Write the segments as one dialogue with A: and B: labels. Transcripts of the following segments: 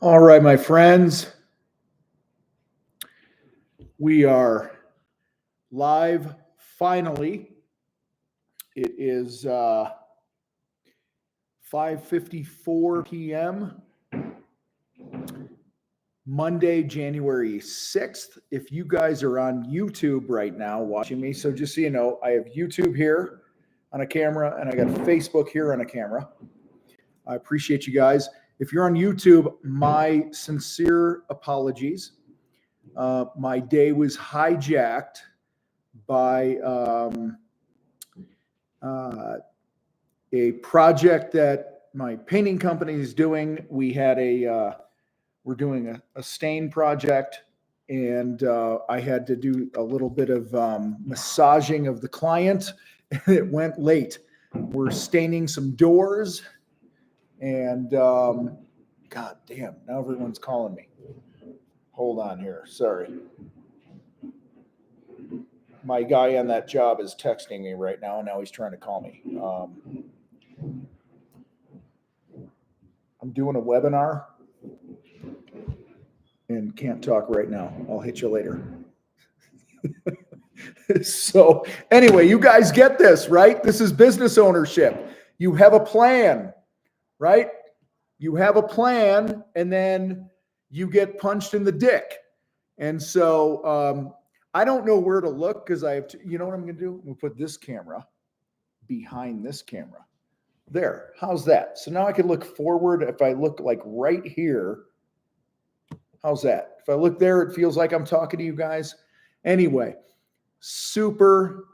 A: All right, my friends, we are live finally. It is 5:54 p.m. Monday, January 6th. If you guys are on YouTube right now watching me, so just so you know, I have YouTube here on a camera and I got Facebook here on a camera. I appreciate you guys. If you're on YouTube, my sincere apologies. My day was hijacked by a project that my painting company is doing. We had we're doing a stain project, and I had to do a little bit of massaging of the client. It went late. We're staining some doors, and God damn, now everyone's calling me. Hold on here. Sorry. My guy on that job is texting me right now. Now he's trying to call me. I'm doing a webinar and can't talk right now. I'll hit you later. So anyway, you guys get this, right? This is business ownership. You have a plan, right? You have a plan, and then you get punched in the dick. And so I don't know where to look because I have to, you know what I'm going to do? We'll put this camera behind this camera. There. How's that? So now I can look forward. If I look like right here, how's that? If I look there, it feels like I'm talking to you guys. Anyway, super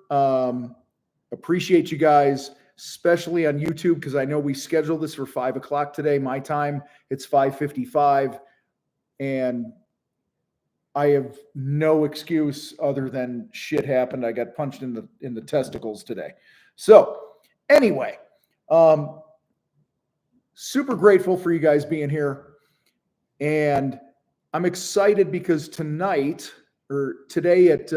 A: appreciate you guys, especially on YouTube, because I know we scheduled this for 5 o'clock today. My time, it's 5:55. And I have no excuse other than shit happened. I got punched in the testicles today. So anyway, super grateful for you guys being here. And I'm excited because tonight or today at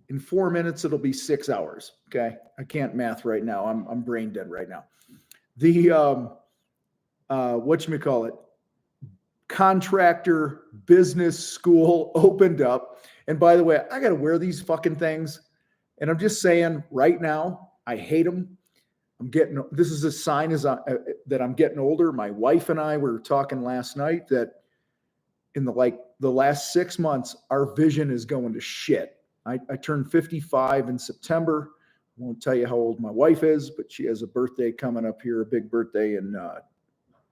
A: in 4 minutes, it'll be 6 hours. Okay. I can't math right now. I'm brain dead right now. The whatchamacallit, Contractor Business School opened up. And by the way, I got to wear these fucking things. And I'm just saying right now, I hate them. This is a sign that I'm getting older. My wife and I were talking last night that in the last 6 months, our vision is going to shit. I turned 55 in September. I won't tell you how old my wife is, but she has a birthday coming up here, a big birthday in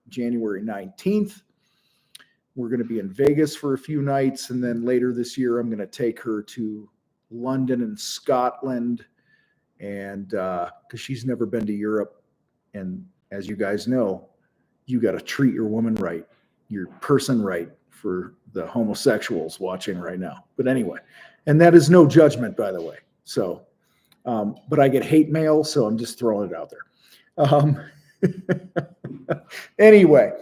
A: January 19th. We're going to be in Vegas for a few nights. And then later this year, I'm going to take her to London and Scotland. And because she's never been to Europe. And as you guys know, you got to treat your woman right, your person right, for the homosexuals watching right now. But anyway, and that is no judgment, by the way. So, but I get hate mail, so I'm just throwing it out there. Anyway,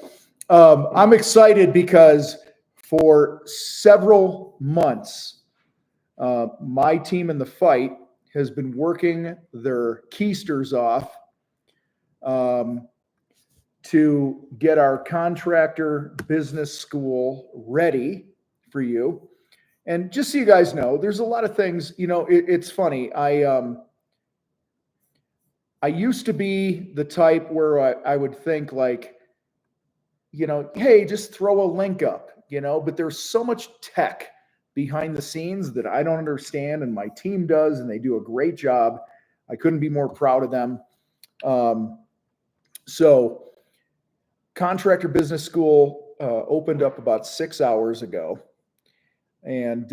A: I'm excited because for several months, my team in the fight has been working their keisters off to get our contractor business school ready for you. And just so you guys know, there's a lot of things, it's funny. I used to be the type where I would think like, hey, just throw a link up, but there's so much tech behind the scenes that I don't understand, and my team does, and they do a great job. I couldn't be more proud of them. So Contractor Business School opened up about 6 hours ago, and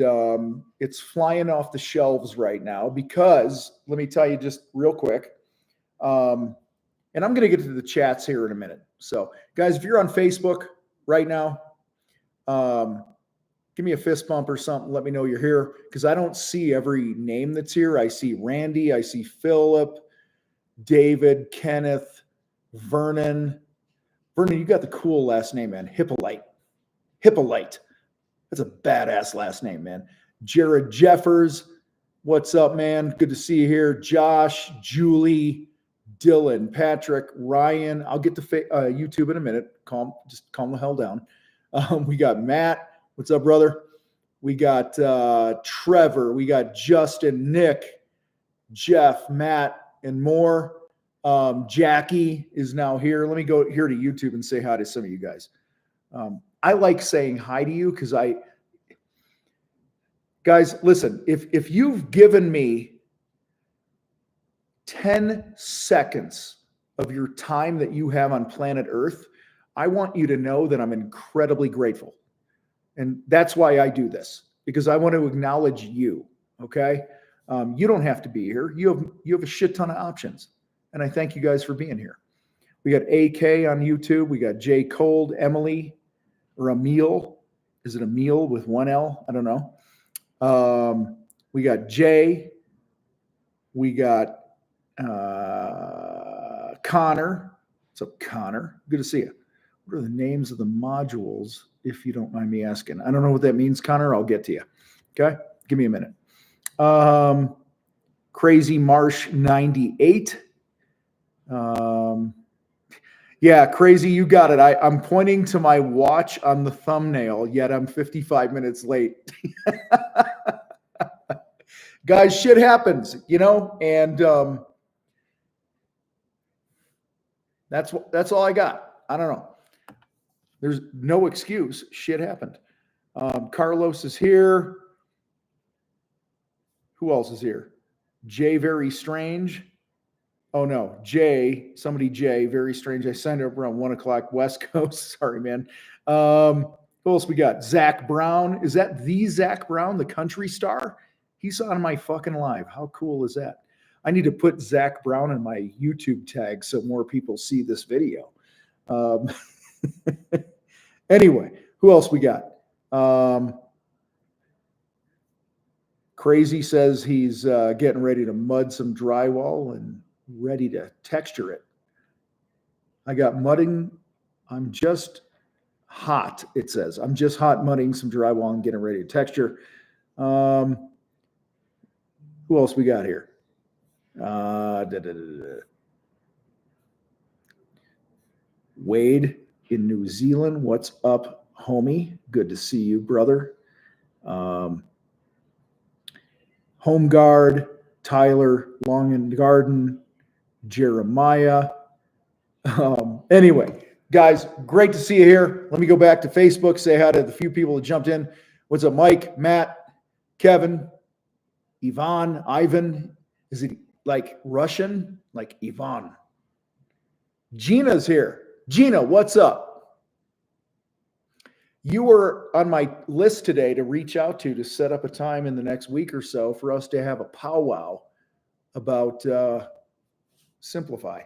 A: it's flying off the shelves right now because, let me tell you just real quick, and I'm going to get to the chats here in a minute. So guys, if you're on Facebook right now, give me a fist bump or something. Let me know you're here, because I don't see every name that's here. I see Randy. I see Philip, David, Kenneth, Vernon. Vernon, you got the cool last name, man. Hippolyte. That's a badass last name, man. Jared Jeffers. What's up, man? Good to see you here. Josh, Julie, Dylan, Patrick, Ryan. I'll get to YouTube in a minute. Just calm the hell down. We got Matt. What's up, brother? We got Trevor. We got Justin, Nick, Jeff, Matt, and more. Jackie is now here. Let me go here to YouTube and say hi to some of you guys. I like saying hi to you because guys, listen, if you've given me 10 seconds of your time that you have on planet Earth, I want you to know that I'm incredibly grateful. And that's why I do this, because I want to acknowledge you. Okay. You don't have to be here. You have a shit ton of options. And I thank you guys for being here. We got AK on YouTube. We got Jay Cold, Emily, or Emil. Is it Emil with one L? I don't know. We got Jay. We got Connor. What's up, Connor? Good to see you. What are the names of the modules, if you don't mind me asking? I don't know what that means, Connor. I'll get to you. Okay? Give me a minute. Crazy Marsh 98. Yeah, Crazy, you got it. I'm pointing to my watch on the thumbnail, yet I'm 55 minutes late. Guys, shit happens, and that's all I got. I don't know. There's no excuse. Shit happened. Carlos is here. Who else is here? Jay Very Strange. Oh no, Jay, Very Strange. I signed up around 1 o'clock West Coast. Sorry, man. Who else we got? Zach Brown. Is that the Zach Brown, the country star? He's on my fucking live. How cool is that? I need to put Zach Brown in my YouTube tag so more people see this video. Anyway, who else we got? Crazy says he's getting ready to mud some drywall and ready to texture it. I got mudding. I'm just hot, it says. I'm just hot mudding some drywall and getting ready to texture. Who else we got here? Wade in New Zealand. What's up, homie? Good to see you, brother. Home Guard, Tyler, Long and Garden, Jeremiah. Anyway, guys, great to see you here. Let me go back to Facebook, say hi to the few people that jumped in. What's up, Mike, Matt, Kevin, Ivan, Ivan? Is it like Russian? Like Ivan. Gina's here. Gina, what's up? You were on my list today to reach out to set up a time in the next week or so for us to have a powwow about Simplify.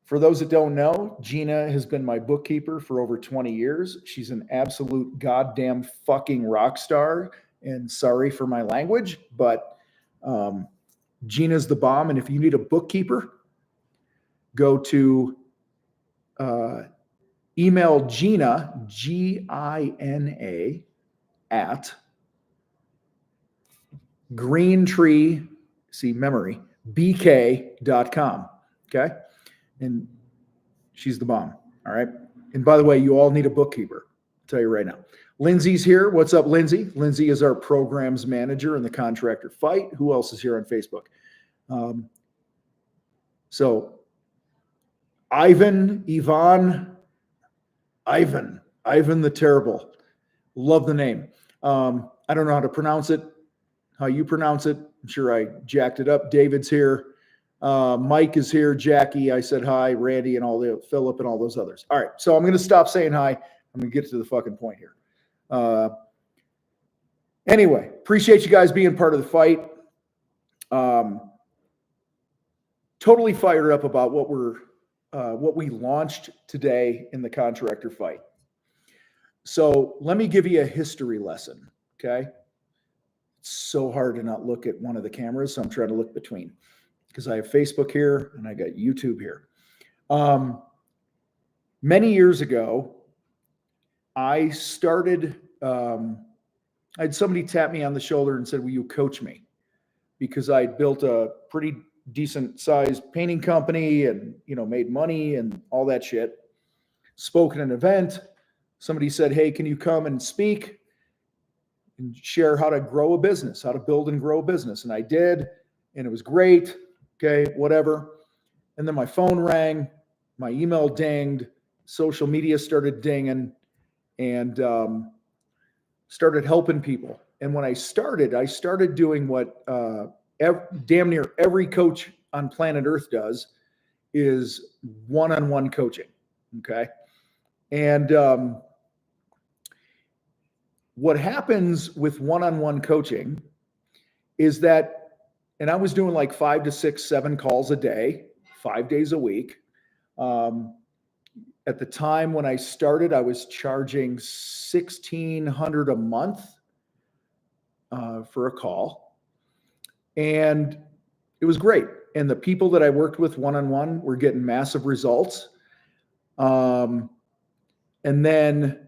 A: For those that don't know, Gina has been my bookkeeper for over 20 years. She's an absolute goddamn fucking rock star. And sorry for my language, but Gina's the bomb. And if you need a bookkeeper, go to email Gina, Gina, at greentree, see memory, bk.com. Okay. And she's the bomb. All right. And by the way, you all need a bookkeeper. I'll tell you right now. Lindsay's here. What's up, Lindsay? Lindsay is our programs manager in the Contractor Fight. Who else is here on Facebook? So Ivan the Terrible. Love the name. I don't know how to pronounce it, how you pronounce it. I'm sure I jacked it up. David's here. Mike is here. Jackie, I said hi. Randy and Philip and all those others. All right. So I'm going to stop saying hi. I'm going to get to the fucking point here. Anyway, appreciate you guys being part of the fight. Totally fired up about what we launched today in the Contractor Fight. So let me give you a history lesson. Okay. It's so hard to not look at one of the cameras. So I'm trying to look between because I have Facebook here and I got YouTube here. Many years ago, I started, I had somebody tap me on the shoulder and said, will you coach me? Because I built a pretty decent sized painting company and, made money and all that shit. Spoke at an event. Somebody said, hey, can you come and speak and share how to grow a business, how to build and grow a business? And I did, and it was great. Okay, whatever. And then my phone rang, my email dinged, social media started dinging, and started helping people. And when I started doing what damn near every coach on planet Earth does, is one-on-one coaching. Okay. And what happens with one-on-one coaching is that, and I was doing like 5 to 6, 7 calls a day, 5 days a week. At the time when I started, I was charging $1,600 a month for a call. And it was great. And the people that I worked with one-on-one were getting massive results. And then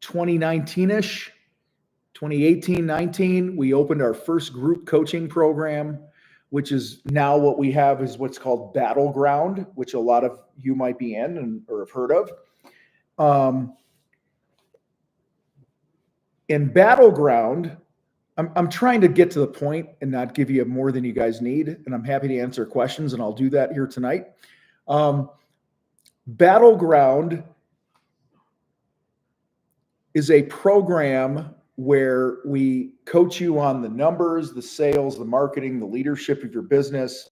A: 2019-ish, 2018, 19, we opened our first group coaching program, which is now what we have is what's called Battleground, which a lot of you might be in or have heard of. In Battleground, I'm trying to get to the point and not give you more than you guys need, and I'm happy to answer questions, and I'll do that here tonight. Battleground is a program where we coach you on the numbers, the sales, the marketing, the leadership of your business.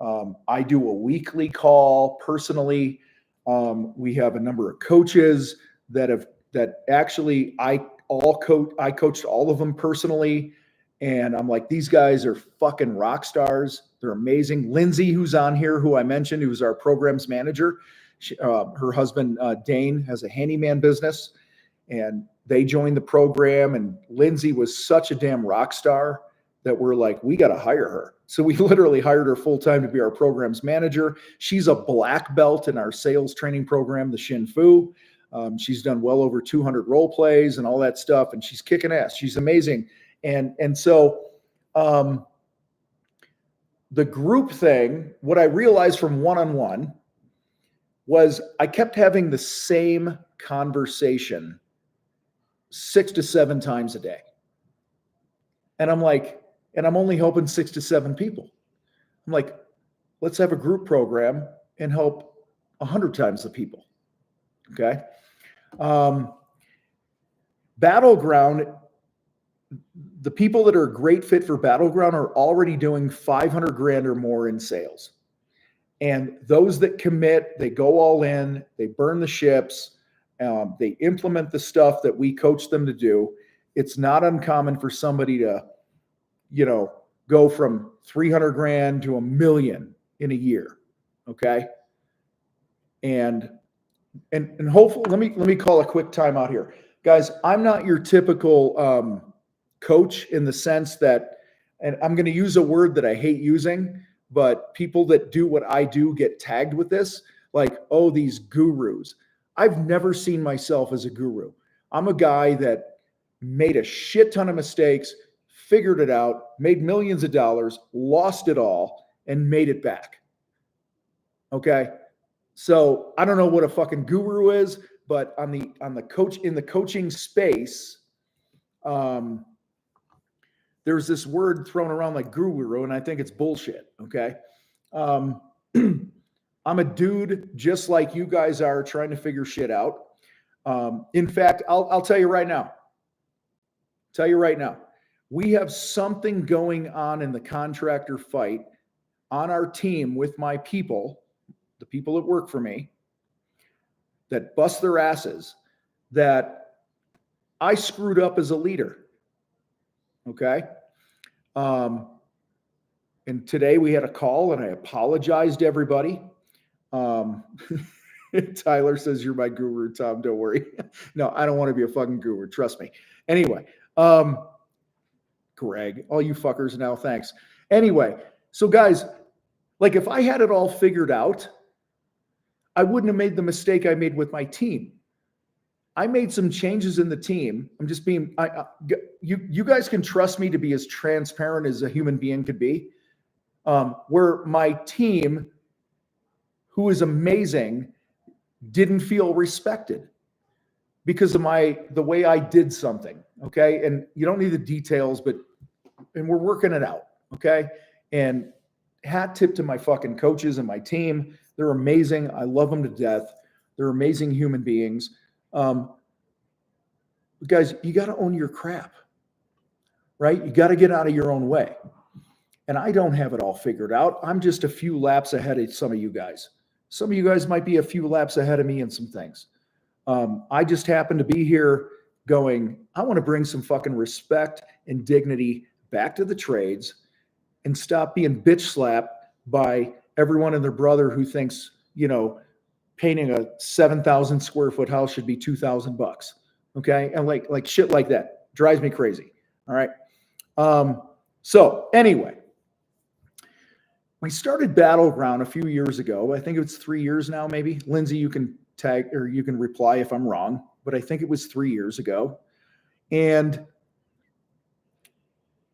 A: I do a weekly call personally. We have a number of coaches that actually I coached all of them personally. And I'm like, these guys are fucking rock stars. They're amazing. Lindsay, who's on here, who I mentioned, who's our programs manager. Her husband, Dane, has a handyman business. And they joined the program, and Lindsay was such a damn rock star that we're like, we got to hire her. So we literally hired her full time to be our programs manager. She's a black belt in our sales training program, the Shin Fu. She's done well over 200 role plays and all that stuff, and she's kicking ass. She's amazing. And so the group thing, what I realized from one-on-one was I kept having the same conversation 6 to 7 times a day. And I'm like, and I'm only helping 6 to 7 people. I'm like, let's have a group program and help 100 times the people. Okay. Battleground, the people that are a great fit for Battleground are already doing 500 grand or more in sales. And those that commit, they go all in, they burn the ships. They implement the stuff that we coach them to do. It's not uncommon for somebody to, go from 300 grand to $1 million in a year. Okay. And hopefully, let me call a quick time out here, guys. I'm not your typical coach in the sense that, and I'm going to use a word that I hate using, but people that do what I do get tagged with this, like, oh, these gurus. I've never seen myself as a guru. I'm a guy that made a shit ton of mistakes, figured it out, made millions of dollars, lost it all, and made it back. Okay. So I don't know what a fucking guru is, but in the coaching space, there's this word thrown around like guru, and I think it's bullshit. Okay. I'm a dude just like you guys are trying to figure shit out. In fact, I'll tell you right now. We have something going on in the Contractor Fight on our team with my people, the people that work for me, that bust their asses, that I screwed up as a leader. Okay. And today we had a call and I apologized to everybody. Tyler says, you're my guru, Tom, don't worry. No, I don't want to be a fucking guru. Trust me. Anyway, Greg, all you fuckers now, thanks. Anyway, so guys, like if I had it all figured out, I wouldn't have made the mistake I made with my team. I made some changes in the team. I'm just being, you guys can trust me to be as transparent as a human being could be. where my team, who is amazing, didn't feel respected because of the way I did something. Okay. And you don't need the details, and we're working it out. Okay. And hat tip to my fucking coaches and my team. They're amazing. I love them to death. They're amazing human beings. Guys, you got to own your crap, right? You got to get out of your own way. And I don't have it all figured out. I'm just a few laps ahead of some of you guys. Some of you guys might be a few laps ahead of me in some things. I just happen to be here going, I want to bring some fucking respect and dignity back to the trades and stop being bitch slapped by everyone and their brother who thinks, painting a 7,000 square foot house should be $2,000. Okay. And like shit like that drives me crazy. All right. So anyway, we started Battleground a few years ago. I think it's 3 years now, maybe. Lindsay, you can tag or you can reply if I'm wrong, but I think it was 3 years ago. And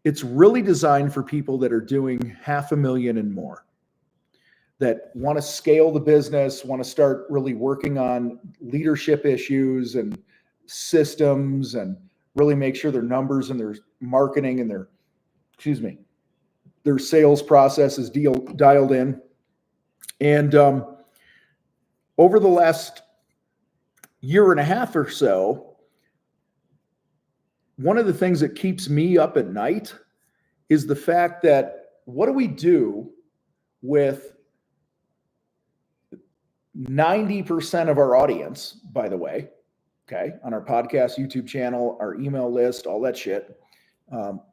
A: it's really designed for people that are doing $500,000 and more, that want to scale the business, want to start really working on leadership issues and systems and really make sure their numbers and their marketing and their sales process is dialed in. And over the last year and a half or so, one of the things that keeps me up at night is the fact that what do we do with 90% of our audience, by the way, okay, on our podcast, YouTube channel, our email list, all that shit,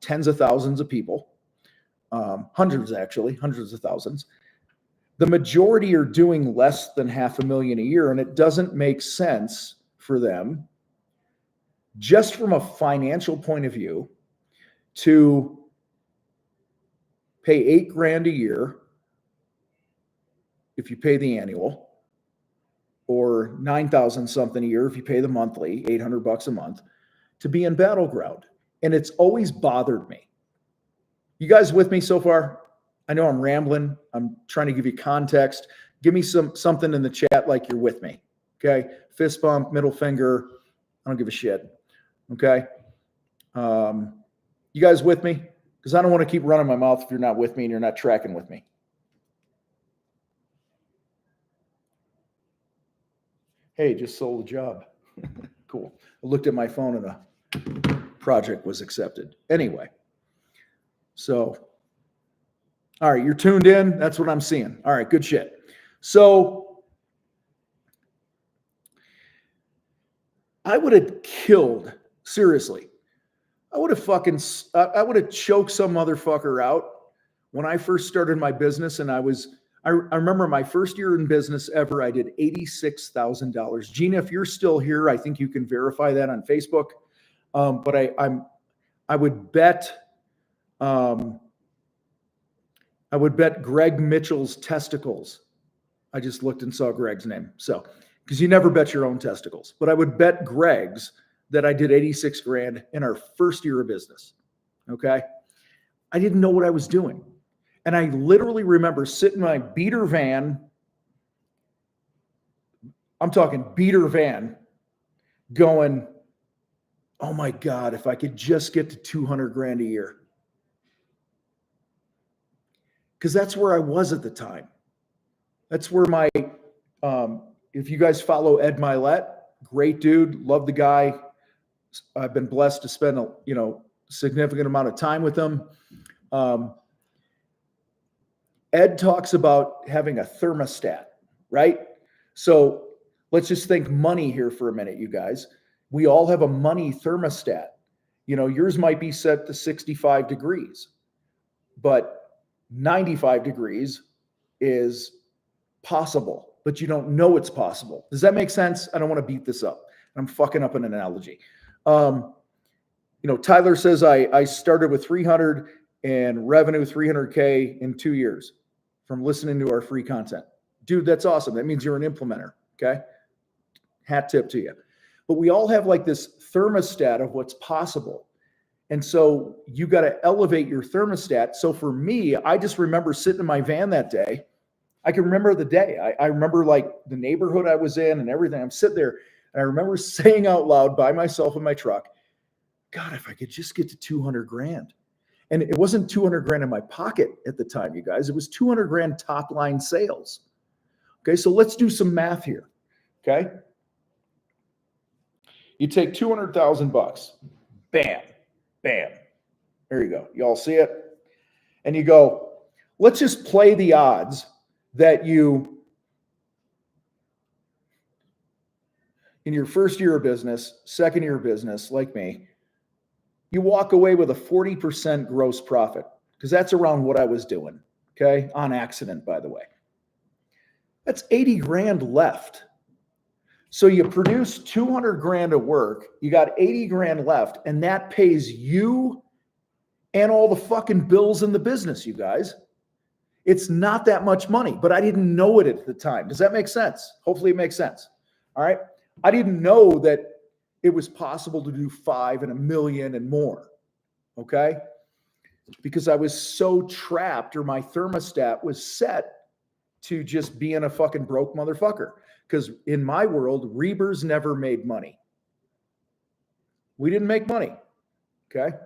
A: tens of thousands of people, hundreds of thousands. The majority are doing less than $500,000 a year, and it doesn't make sense for them, just from a financial point of view, to pay $8,000 a year if you pay the annual, or 9,000 something a year if you pay the monthly, $800 a month, to be in Battleground. And it's always bothered me. You guys with me so far? I know I'm rambling. I'm trying to give you context. Give me something in the chat like you're with me. Okay. Fist bump, middle finger. I don't give a shit. Okay. You guys with me? Because I don't want to keep running my mouth if you're not with me and you're not tracking with me. Hey, just sold a job. Cool. I looked at my phone and a project was accepted. Anyway, so, all right, you're tuned in. That's what I'm seeing. All right, good shit. So I would have killed, seriously, I would have choked some motherfucker out when I first started my business. And I remember my first year in business ever, I did $86,000. Gina, if you're still here, I think you can verify that on Facebook. But I would bet Greg Mitchell's testicles. I just looked and saw Greg's name. So, because you never bet your own testicles, but I would bet Greg's that I did 86 grand in our first year of business. Okay. I didn't know what I was doing. And I literally remember sitting in my beater van. I'm talking beater van, going, oh my God, if I could just get to 200 grand a year. Because that's where I was at the time. That's where my, if you guys follow Ed Milet, great dude, love the guy. I've been blessed to spend a significant amount of time with him. Ed talks about having a thermostat, right? So let's just think money here for a minute, you guys. We all have a money thermostat. Yours might be set to 65 degrees, but 95 degrees is possible, but you don't know it's possible. Does that make sense? I don't want to beat this up. I'm fucking up an analogy. Tyler says I started with 300 and revenue 300K in 2 years from listening to our free content. Dude, that's awesome. That means you're an implementer. Okay. Hat tip to you. But we all have like this thermostat of what's possible. And so you got to elevate your thermostat. So for me, I just remember sitting in my van that day. I can remember the day. I remember like the neighborhood I was in and everything. I'm sitting there and I remember saying out loud by myself in my truck, God, if I could just get to 200 grand. And it wasn't 200 grand in my pocket at the time, you guys. It was 200 grand top line sales. Okay, so let's do some math here. Okay. You take 200,000 bucks. Bam, bam. There you go. You all see it? And you go, let's just play the odds that you, in your first year of business, second year of business, like me, you walk away with a 40% gross profit, because that's around what I was doing. Okay. On accident, by the way. That's 80 grand left. So you produce 200 grand of work, you got 80 grand left, and that pays you and all the fucking bills in the business, you guys. It's not that much money, but I didn't know it at the time. Does that make sense? Hopefully it makes sense. All right. I didn't know that it was possible to do 5 and $1 million and more. Okay. Because I was so trapped, or my thermostat was set to just being a fucking broke motherfucker. Because in my world, Rebers never made money. We didn't make money. Okay.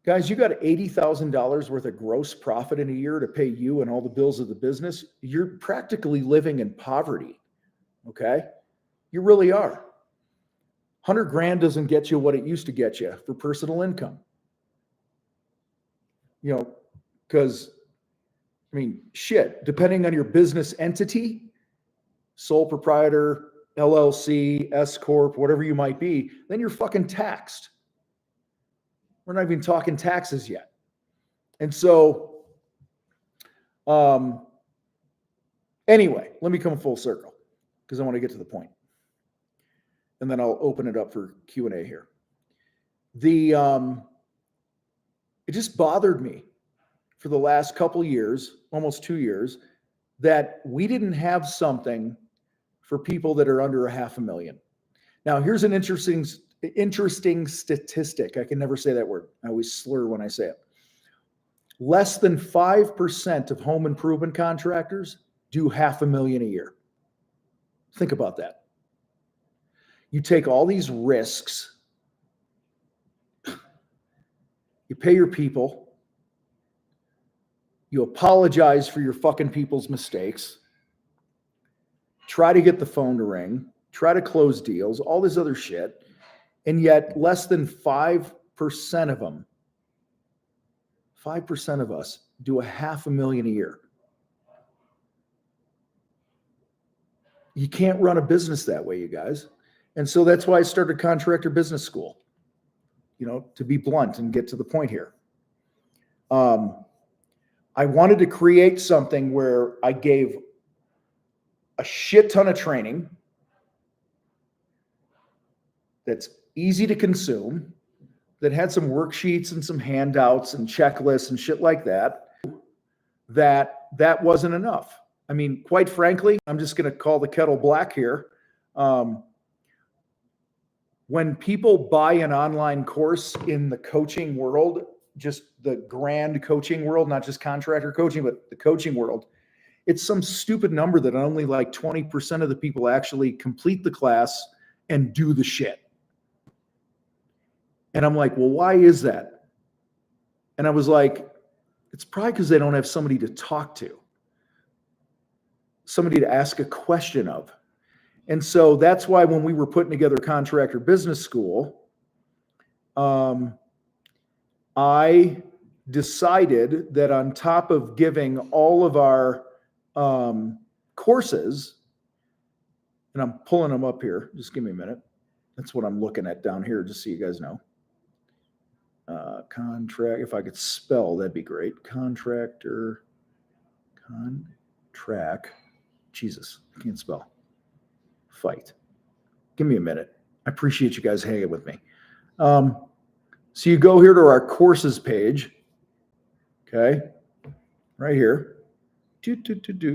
A: Guys, you got $80,000 worth of gross profit in a year to pay you and all the bills of the business. You're practically living in poverty. Okay. You really are. 100 grand doesn't get you what it used to get you for personal income. You know, because, I mean, shit, depending on your business entity, sole proprietor, LLC, S Corp, whatever you might be, then you're fucking taxed. We're not even talking taxes yet. And so, anyway, let me come full circle because I want to get to the point. And then I'll open it up for Q&A here. It just bothered me for the last couple years, almost 2 years, that we didn't have something for people that are under $500,000. Now, here's an interesting statistic. I can never say that word. I always slur when I say it. Less than 5% of home improvement contractors do $500,000 a year. Think about that. You take all these risks, you pay your people, you apologize for your fucking people's mistakes, try to get the phone to ring, try to close deals, all this other shit. And yet less than 5% of them, 5% of us do $500,000 a year. You can't run a business that way, you guys. And so that's why I started Contractor Business School, you know, to be blunt and get to the point here. I wanted to create something where I gave a shit ton of training that's easy to consume, that had some worksheets and some handouts and checklists and shit like that, that wasn't enough. I mean, quite frankly, I'm just going to call the kettle black here. When people buy an online course in the coaching world, just the grand coaching world, not just contractor coaching, but the coaching world, it's some stupid number that only like 20% of the people actually complete the class and do the shit. And I'm like, well, why is that? And I was like, it's probably because they don't have somebody to talk to, somebody to ask a question of. And so that's why when we were putting together Contractor Business School, I decided that on top of giving all of our courses, and I'm pulling them up here, just give me a minute. That's what I'm looking at down here, just so you guys know. Contract, if I could spell, that'd be great. Jesus, I can't spell. Fight. Give me a minute. I appreciate you guys hanging with me. So you go here to our courses page. Okay. Right here.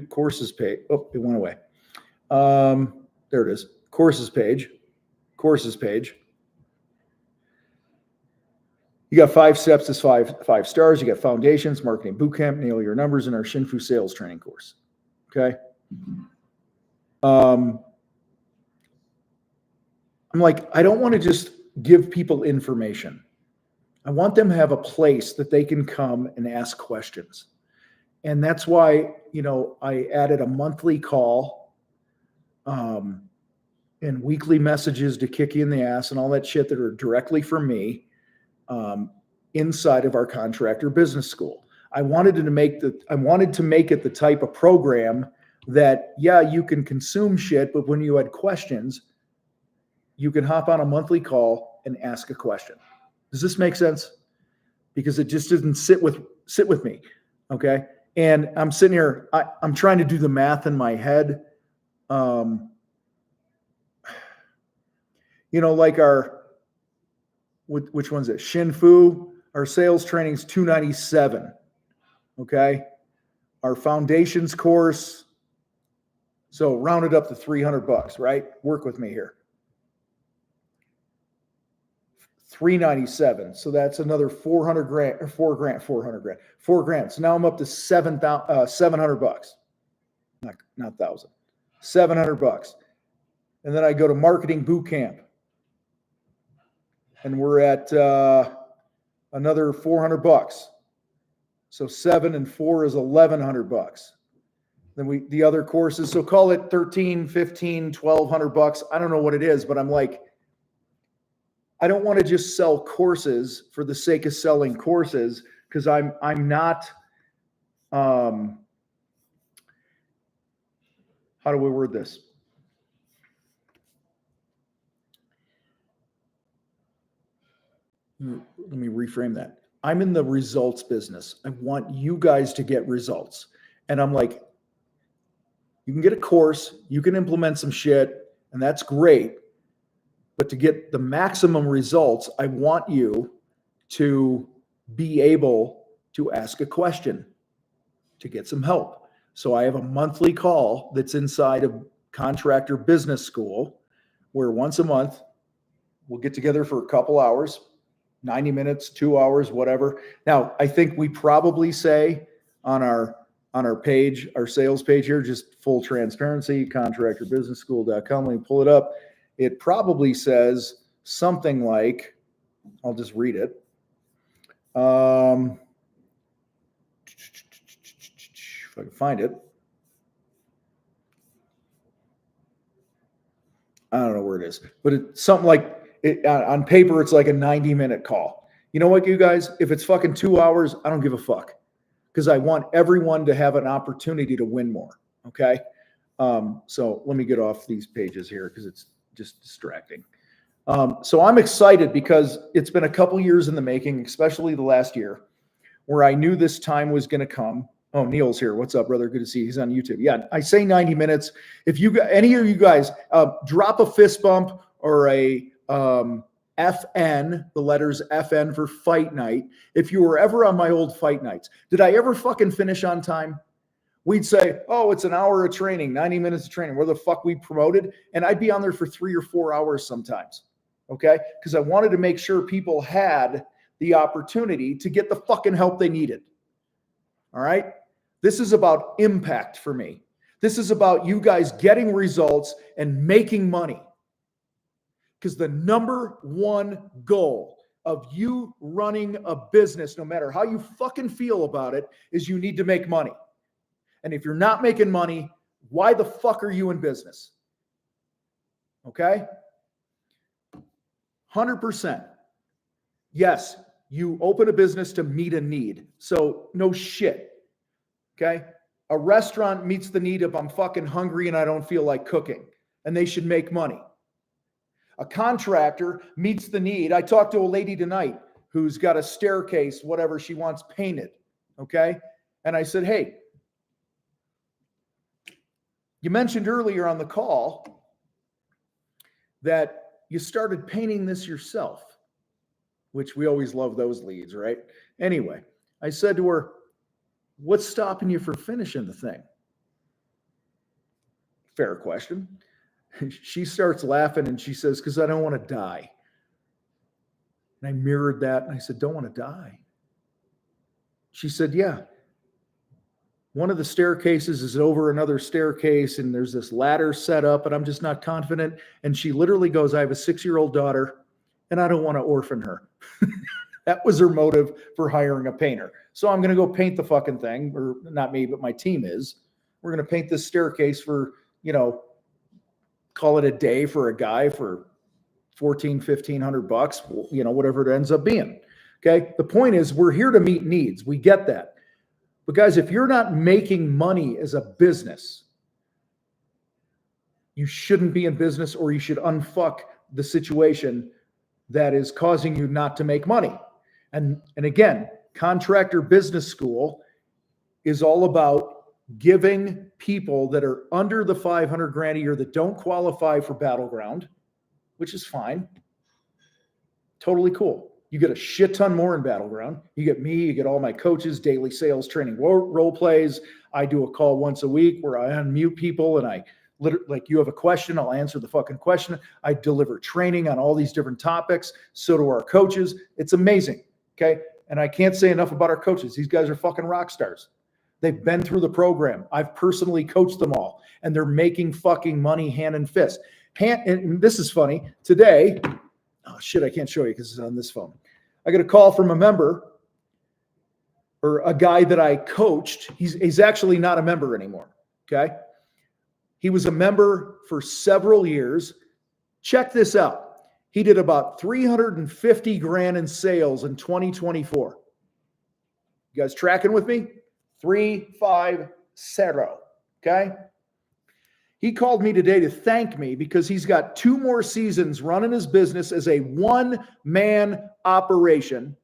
A: Courses page. Oh, it went away. There it is. Courses page. courses page. You got 5 steps to 5 stars. You got foundations, marketing bootcamp, nail your numbers, and our Shinfu sales training course. Okay. I'm like, I don't want to just give people information. I want them to have a place that they can come and ask questions. And that's why, I added a monthly call, and weekly messages to kick you in the ass and all that shit that are directly for me, inside of our contractor business school. I wanted to make it the type of program that, yeah, you can consume shit, but when you had questions, you can hop on a monthly call and ask a question. Does this make sense? Because it just didn't sit with me. Okay. And I'm sitting here, I'm trying to do the math in my head. Like which one's it? Shinfu, our sales training is $297. Okay. Our foundations course. So round it up to $300, right? Work with me here. $397. So that's another $400,000 or $4 grand. So now I'm up to $700. Not thousand. $700. And then I go to marketing boot camp. And we're at another $400. So 7 and 4 is $1,100. Then the other courses, so call it $1,300, $1,500, $1,200. I don't know what it is, but I'm like, I don't want to just sell courses for the sake of selling courses, because I'm not, how do we word this? Let me reframe that. I'm in the results business. I want you guys to get results. And I'm like, you can get a course, you can implement some shit, and that's great. But to get the maximum results, I want you to be able to ask a question, to get some help. So I have a monthly call that's inside of Contractor Business School, where once a month we'll get together for a couple hours, 90 minutes, 2 hours, whatever. Now, I think we probably say on our page, our sales page here, just full transparency, contractorbusinessschool.com. Let me pull it up. It probably says something like, I'll just read it. If I can find it. I don't know where it is, but it's something like it, on paper, it's like a 90-minute call. You know what, you guys? If it's fucking 2 hours, I don't give a fuck, because I want everyone to have an opportunity to win more. Okay. So let me get off these pages here because it's just distracting. So I'm excited because it's been a couple years in the making, especially the last year, where I knew this time was going to come. Oh, Neil's here. What's up, brother? Good to see you. He's on YouTube. Yeah, I say 90 minutes. If you got any of you guys drop a fist bump or a FN, the letters FN for fight night. If you were ever on my old fight nights, did I ever fucking finish on time? We'd say, oh, it's an hour of training, 90 minutes of training, where the fuck we promoted. And I'd be on there for 3 or 4 hours sometimes. Okay. Because I wanted to make sure people had the opportunity to get the fucking help they needed. All right. This is about impact for me. This is about you guys getting results and making money. Because the number one goal of you running a business, no matter how you fucking feel about it, is you need to make money. And if you're not making money, why the fuck are you in business? Okay? 100%. Yes, you open a business to meet a need. So no shit. Okay? A restaurant meets the need of I'm fucking hungry and I don't feel like cooking. And they should make money. A contractor meets the need. I talked to a lady tonight who's got a staircase, whatever she wants painted. Okay? And I said, hey, you mentioned earlier on the call that you started painting this yourself, which we always love those leads, right? Anyway, I said to her, what's stopping you from finishing the thing? Fair question. She starts laughing and she says, because I don't want to die. And I mirrored that and I said, don't want to die? She said, yeah. One of the staircases is over another staircase and there's this ladder set up and I'm just not confident. And she literally goes, I have a 6-year-old daughter and I don't want to orphan her. That was her motive for hiring a painter. So I'm going to go paint the fucking thing, or not me, but my team is. We're going to paint this staircase for, call it a day for a guy for $1,500, whatever it ends up being. Okay. The point is we're here to meet needs. We get that. But guys, if you're not making money as a business, you shouldn't be in business, or you should unfuck the situation that is causing you not to make money. And again, Contractor Business School is all about giving people that are under the 500 grand a year that don't qualify for Battleground, which is fine. Totally cool. You get a shit ton more in Battleground. You get me, you get all my coaches, daily sales training, role plays. I do a call once a week where I unmute people and I literally, like, you have a question, I'll answer the fucking question. I deliver training on all these different topics. So do our coaches. It's amazing. Okay. And I can't say enough about our coaches. These guys are fucking rock stars. They've been through the program. I've personally coached them all and they're making fucking money hand and fist. And this is funny. Today, oh shit, I can't show you because it's on this phone. I got a call from a member, or a guy that I coached. He's actually not a member anymore. Okay. He was a member for several years. Check this out. He did about 350 grand in sales in 2024. You guys tracking with me? 350. Okay. He called me today to thank me because he's got 2 more seasons running his business as a one-man operation.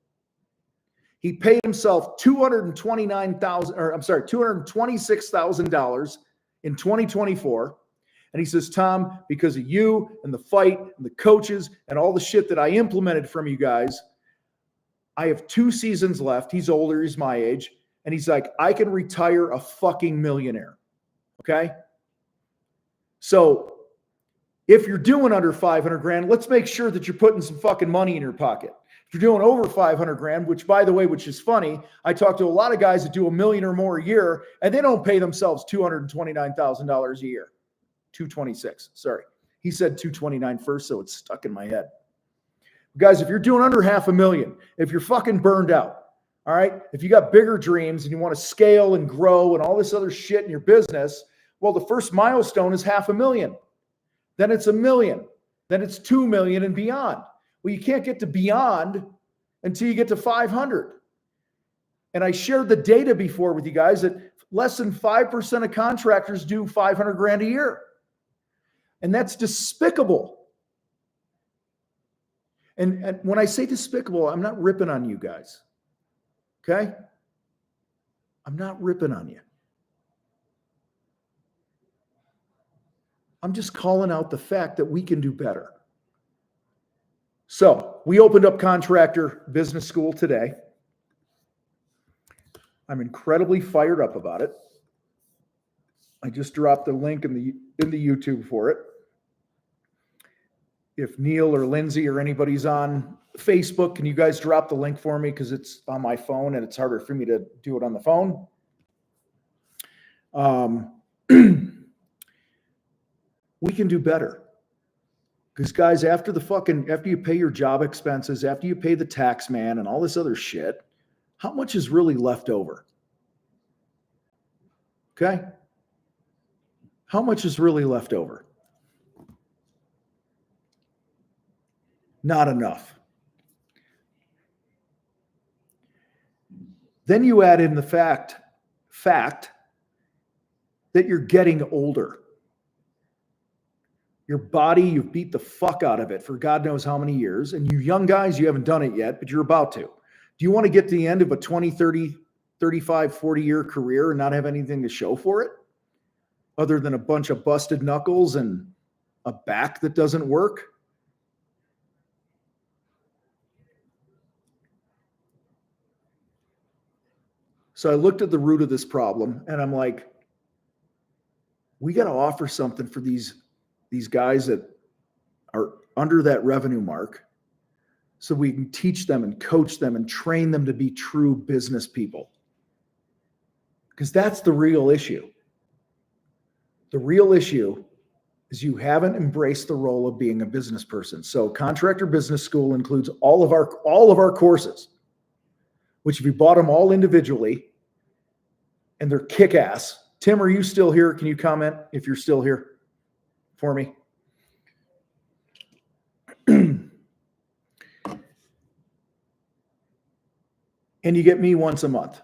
A: He paid himself $226,000 in 2024. And he says, Tom, because of you and the fight and the coaches and all the shit that I implemented from you guys, I have 2 seasons left. He's older, he's my age. And he's like, I can retire a fucking millionaire. Okay. So if you're doing under 500 grand, let's make sure that you're putting some fucking money in your pocket. If you're doing over 500 grand, which by the way, which is funny, I talk to a lot of guys that do $1 million or more a year and they don't pay themselves $229,000 a year. 226. Sorry. He said 229 first, so it's stuck in my head. Guys, if you're doing under $500,000, if you're fucking burned out, all right, if you got bigger dreams and you want to scale and grow and all this other shit in your business, well, the first milestone is $500,000. Then it's $1 million. Then it's 2 million and beyond. Well, you can't get to beyond until you get to 500. And I shared the data before with you guys that less than 5% of contractors do 500 grand a year. And that's despicable. And when I say despicable, I'm not ripping on you guys. Okay? I'm not ripping on you. I'm just calling out the fact that we can do better. So we opened up Contractor Business School today. I'm incredibly fired up about it. I just dropped the link in the YouTube for it. If Neil or Lindsay or anybody's on Facebook, can you guys drop the link for me? Because it's on my phone and it's harder for me to do it on the phone. We can do better. Because guys, after you pay your job expenses, after you pay the tax man and all this other shit, how much is really left over? Okay? How much is really left over? Not enough. Then you add in the fact that you're getting older. Your body, you've beat the fuck out of it for God knows how many years. And you young guys, you haven't done it yet, but you're about to. Do you want to get to the end of a 20, 30, 35, 40-year career and not have anything to show for it? Other than a bunch of busted knuckles and a back that doesn't work? So I looked at the root of this problem and I'm like, we got to offer something for these these guys that are under that revenue mark so we can teach them and coach them and train them to be true business people. Because that's the real issue. The real issue is you haven't embraced the role of being a business person. So Contractor Business School includes all of our courses, which if you bought them all individually, and they're kick-ass. Tim, are you still here? Can you comment if you're still here for me? And you get me once a month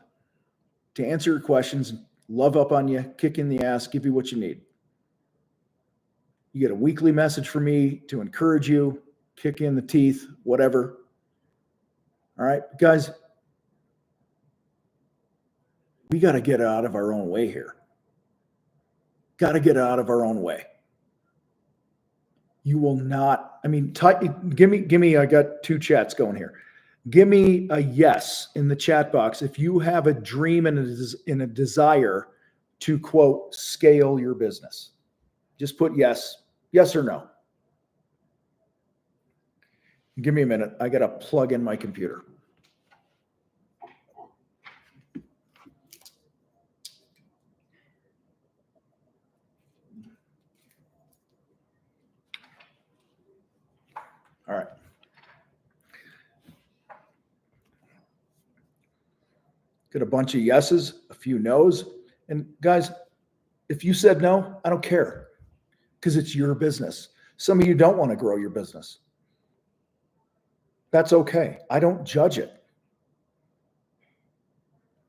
A: to answer your questions, love up on you, kick in the ass, give you what you need. You get a weekly message from me to encourage you, kick in the teeth, whatever. All right, guys, we got to get out of our own way here. Got to get out of our own way. You will not, give me, I got 2 chats going here. Give me a yes in the chat box if you have a dream and a desire to, quote, scale your business. Just put yes or no. Give me a minute. I got to plug in my computer. All right. Got a bunch of yeses, a few nos. And guys, if you said no, I don't care because it's your business. Some of you don't want to grow your business. That's okay. I don't judge it.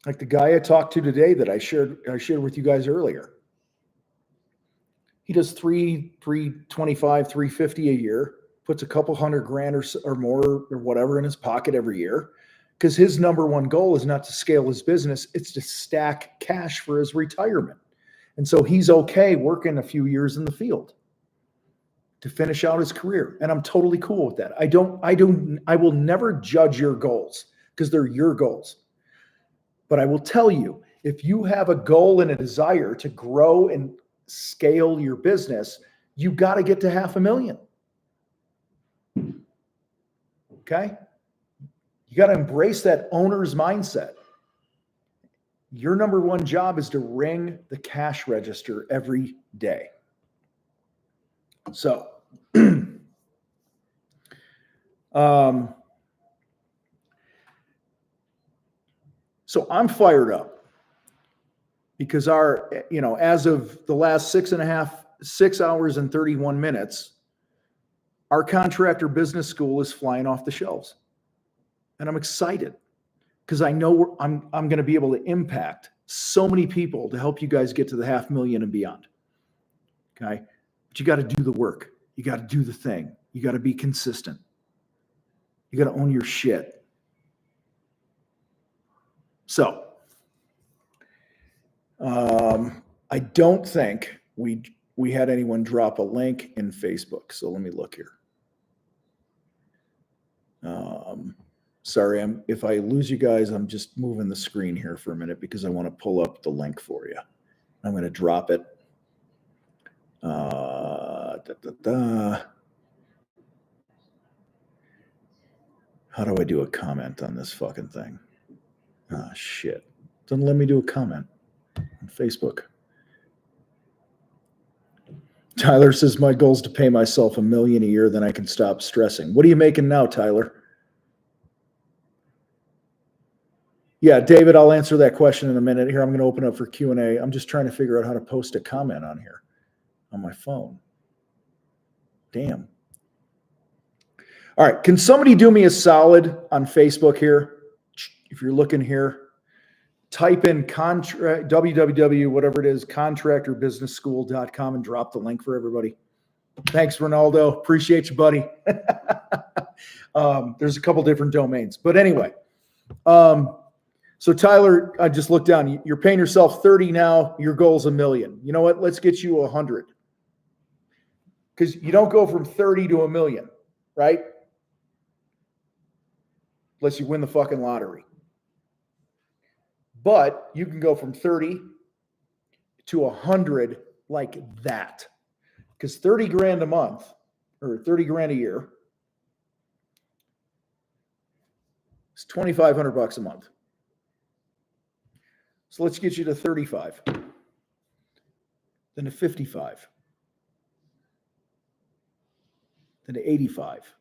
A: Like the guy I talked to today that I shared with you guys earlier. He does $325, $350 a year, puts a couple $100,000 or more or whatever in his pocket every year. Because his number one goal is not to scale his business, it's to stack cash for his retirement. And so he's okay working a few years in the field to finish out his career. And I'm totally cool with that. I will never judge your goals because they're your goals. But I will tell you, if you have a goal and a desire to grow and scale your business, you got to get to $500,000. Okay? You got to embrace that owner's mindset. Your number one job is to ring the cash register every day. So, so I'm fired up because as of the last 6 hours and 31 minutes, our Contractor Business School is flying off the shelves. And I'm excited because I know I'm going to be able to impact so many people to help you guys get to the $500,000 and beyond. Okay. But you got to do the work. You got to do the thing. You got to be consistent. You got to own your shit. So, I don't think we had anyone drop a link in Facebook. So let me look here. Sorry, if I lose you guys, I'm just moving the screen here for a minute because I want to pull up the link for you. I'm going to drop it. How do I do a comment on this fucking thing? Ah, shit. Doesn't let me do a comment on Facebook. Tyler says, my goal is to pay myself $1 million a year, then I can stop stressing. What are you making now, Tyler? Yeah, David, I'll answer that question in a minute. Here, I'm going to open up for Q&A. I'm just trying to figure out how to post a comment on here on my phone. Damn. All right. Can somebody do me a solid on Facebook here? If you're looking here, type in www, whatever it is, contractorbusinessschool.com and drop the link for everybody. Thanks, Ronaldo. Appreciate you, buddy. There's a couple different domains. But anyway, so Tyler, I just looked down. You're paying yourself 30 now. Your goal's $1 million. You know what? Let's get you 100. Because you don't go from 30 to $1 million, right? Unless you win the fucking lottery. But you can go from 30 to 100 like that. because 30 grand a month or 30 grand a year is $2,500 a month. So let's get you to 35, then to 55, then to 85,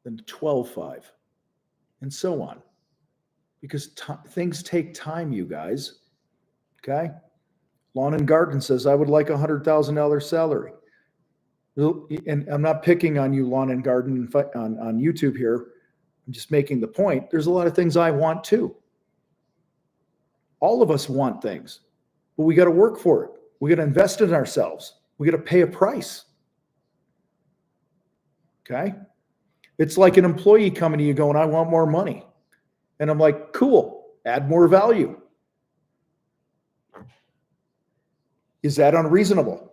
A: then to 12.5, and so on. Because things take time, you guys. Okay? Lawn and Garden says, I would like a $100,000 salary. And I'm not picking on you, Lawn and Garden, on YouTube here. I'm just making the point. There's a lot of things I want too. All of us want things, but we got to work for it. We got to invest in ourselves. We got to pay a price. Okay? It's like an employee coming to you going, I want more money. And I'm like, cool, add more value. Is that unreasonable?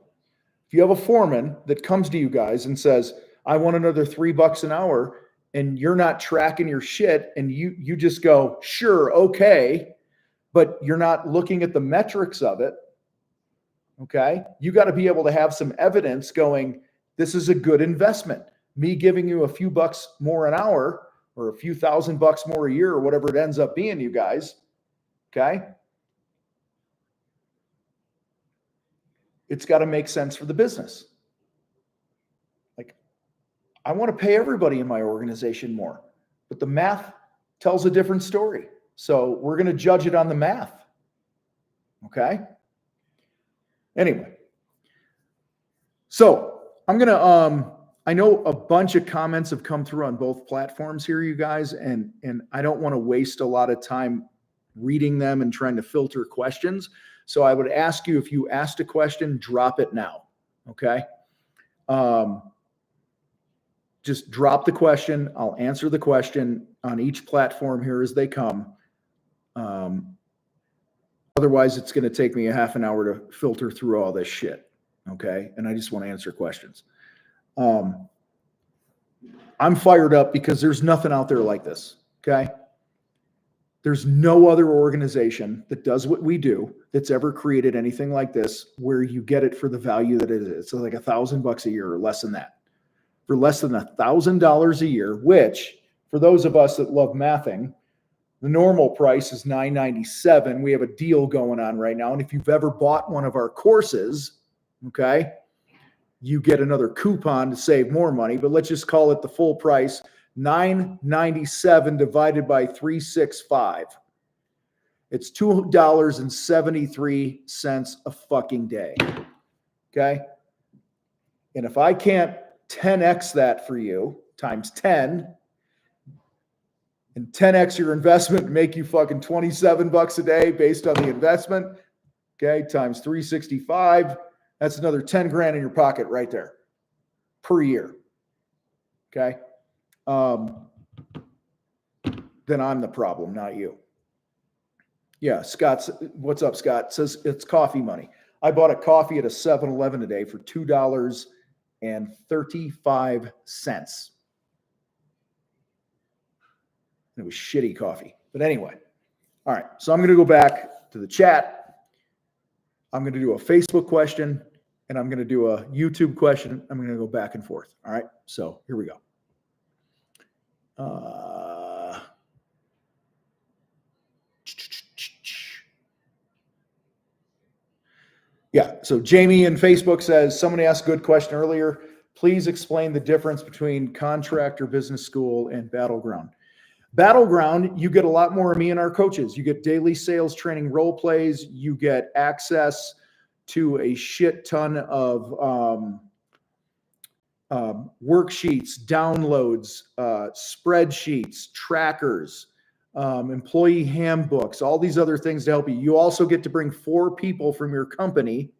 A: If you have a foreman that comes to you guys and says, I want another $3 an hour, and you're not tracking your shit, and you just go, sure, okay, but you're not looking at the metrics of it, okay? You got to be able to have some evidence going, this is a good investment. Me giving you a few bucks more an hour or a few $1,000 more a year or whatever it ends up being, you guys, okay? It's got to make sense for the business. Like, I want to pay everybody in my organization more, but the math tells a different story. So we're going to judge it on the math. Okay? Anyway. So I'm going to, I know a bunch of comments have come through on both platforms here, you guys, and I don't want to waste a lot of time reading them and trying to filter questions. So I would ask you, if you asked a question, drop it now. Okay? Just drop the question. I'll answer the question on each platform here as they come. Otherwise, it's going to take me a half an hour to filter through all this shit. Okay? And I just want to answer questions. I'm fired up because there's nothing out there like this. Okay? There's no other organization that does what we do that's ever created anything like this where you get it for the value that it is. It's like $1,000 a year or less than that. For less than $1,000 a year, which for those of us that love mathing, the normal price is $997. We have a deal going on right now. And if you've ever bought one of our courses, okay, you get another coupon to save more money, but let's just call it the full price. $997 divided by 365. It's $2.73 a fucking day. Okay? And if I can't 10x that for you times 10 and 10x your investment and make you fucking $27 a day based on the investment, okay, times 365, that's another 10 grand in your pocket right there per year. Okay? Then I'm the problem, not you. Yeah, Scott's, what's up, Scott? Says it's coffee money. I bought a coffee at a 7-Eleven today for $2.35. It was shitty coffee. But anyway, all right. So I'm going to go back to the chat. I'm going to do a Facebook question, and I'm going to do a YouTube question. I'm going to go back and forth. All right. So here we go. Yeah. So Jamie in Facebook says, somebody asked a good question earlier. Please explain the difference between Contractor Business School and Battleground. Battleground, you get a lot more of me and our coaches. You get daily sales training role plays. You get access to a shit ton of worksheets, downloads, spreadsheets, trackers, employee handbooks, all these other things to help you. You also get to bring 4 people from your company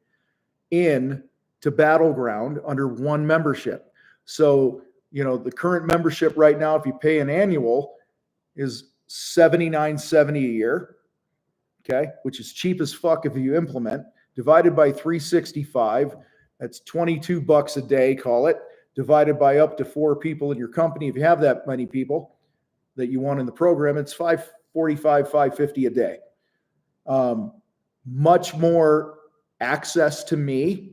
A: in to Battleground under one membership. So, you know, the current membership right now, if you pay an annual, is $79.70 a year, okay, which is cheap as fuck if you implement, divided by 365, that's $22 a day, call it, divided by up to 4 people in your company. If you have that many people that you want in the program, it's $545, $550 a day. Much more access to me,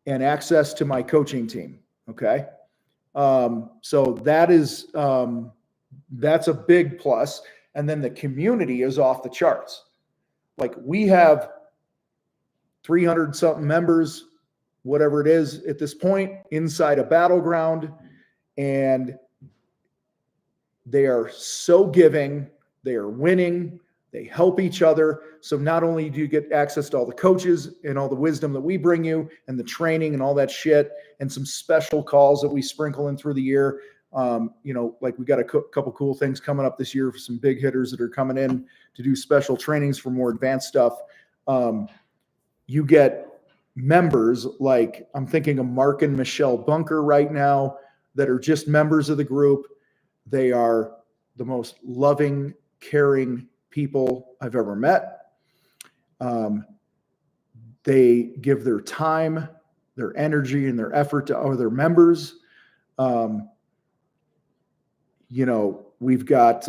A: and access to my coaching team. Okay. So that is, that's a big plus. And then the community is off the charts. Like we have 300 something members, whatever it is at this point, inside a battleground, and they are so giving, they are winning, they help each other. So not only do you get access to all the coaches and all the wisdom that we bring you and the training and all that shit and some special calls that we sprinkle in through the year. Like we got a couple cool things coming up this year for some big hitters that are coming in to do special trainings for more advanced stuff. You get members like I'm thinking of Mark and Michelle Bunker right now that are just members of the group. They are the most loving, caring people I've ever met. They give their time, their energy, and their effort to other members. We've got,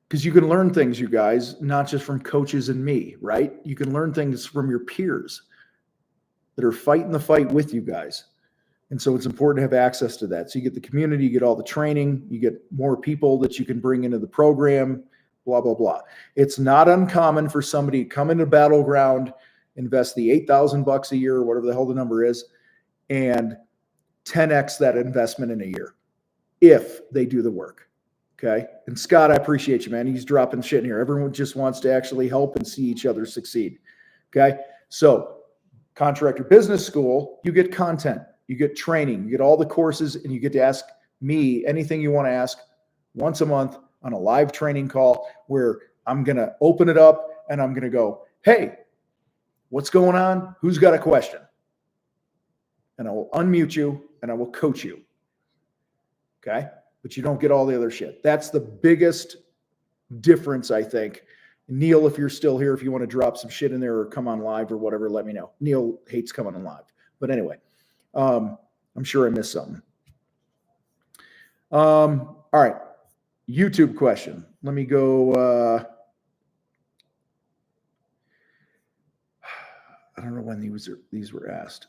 A: because you can learn things, you guys, not just from coaches and me, right? You can learn things from your peers that are fighting the fight with you guys. And so it's important to have access to that. So you get the community, you get all the training, you get more people that you can bring into the program, blah, blah, blah. It's not uncommon for somebody to come into Battleground, invest the $8,000 a year, or whatever the hell the number is, and 10x that investment in a year if they do the work. Okay. And Scott, I appreciate you, man. He's dropping shit in here. Everyone just wants to actually help and see each other succeed. Okay. So Contractor Business School, you get content, you get training, you get all the courses, and you get to ask me anything you want to ask once a month on a live training call where I'm going to open it up and I'm going to go, hey, what's going on? Who's got a question? And I will unmute you and I will coach you. Okay. But you don't get all the other shit. That's the biggest difference, I think. Neil, if you're still here, if you want to drop some shit in there or come on live or whatever, let me know. Neil hates coming on live. But anyway, I'm sure I missed something. All right. YouTube question. Let me go. I don't know when these were asked.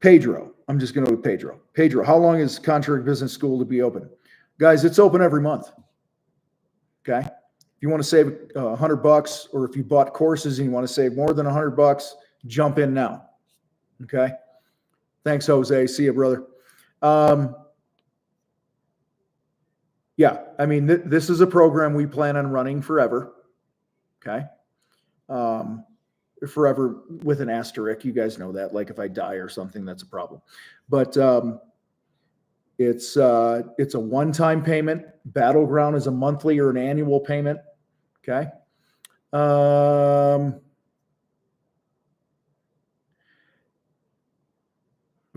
A: Pedro. I'm just going to go with Pedro. Pedro, how long is Contractor Business School to be open? Guys, it's open every month. Okay. If you want to save $100, or if you bought courses and you want to save more than $100, jump in now. Okay. Thanks, Jose. See you, brother. Yeah. I mean, this is a program we plan on running forever. Okay. Forever with an asterisk. You guys know that. Like if I die or something, that's a problem. But it's a one-time payment. Battleground is a monthly or an annual payment. Okay.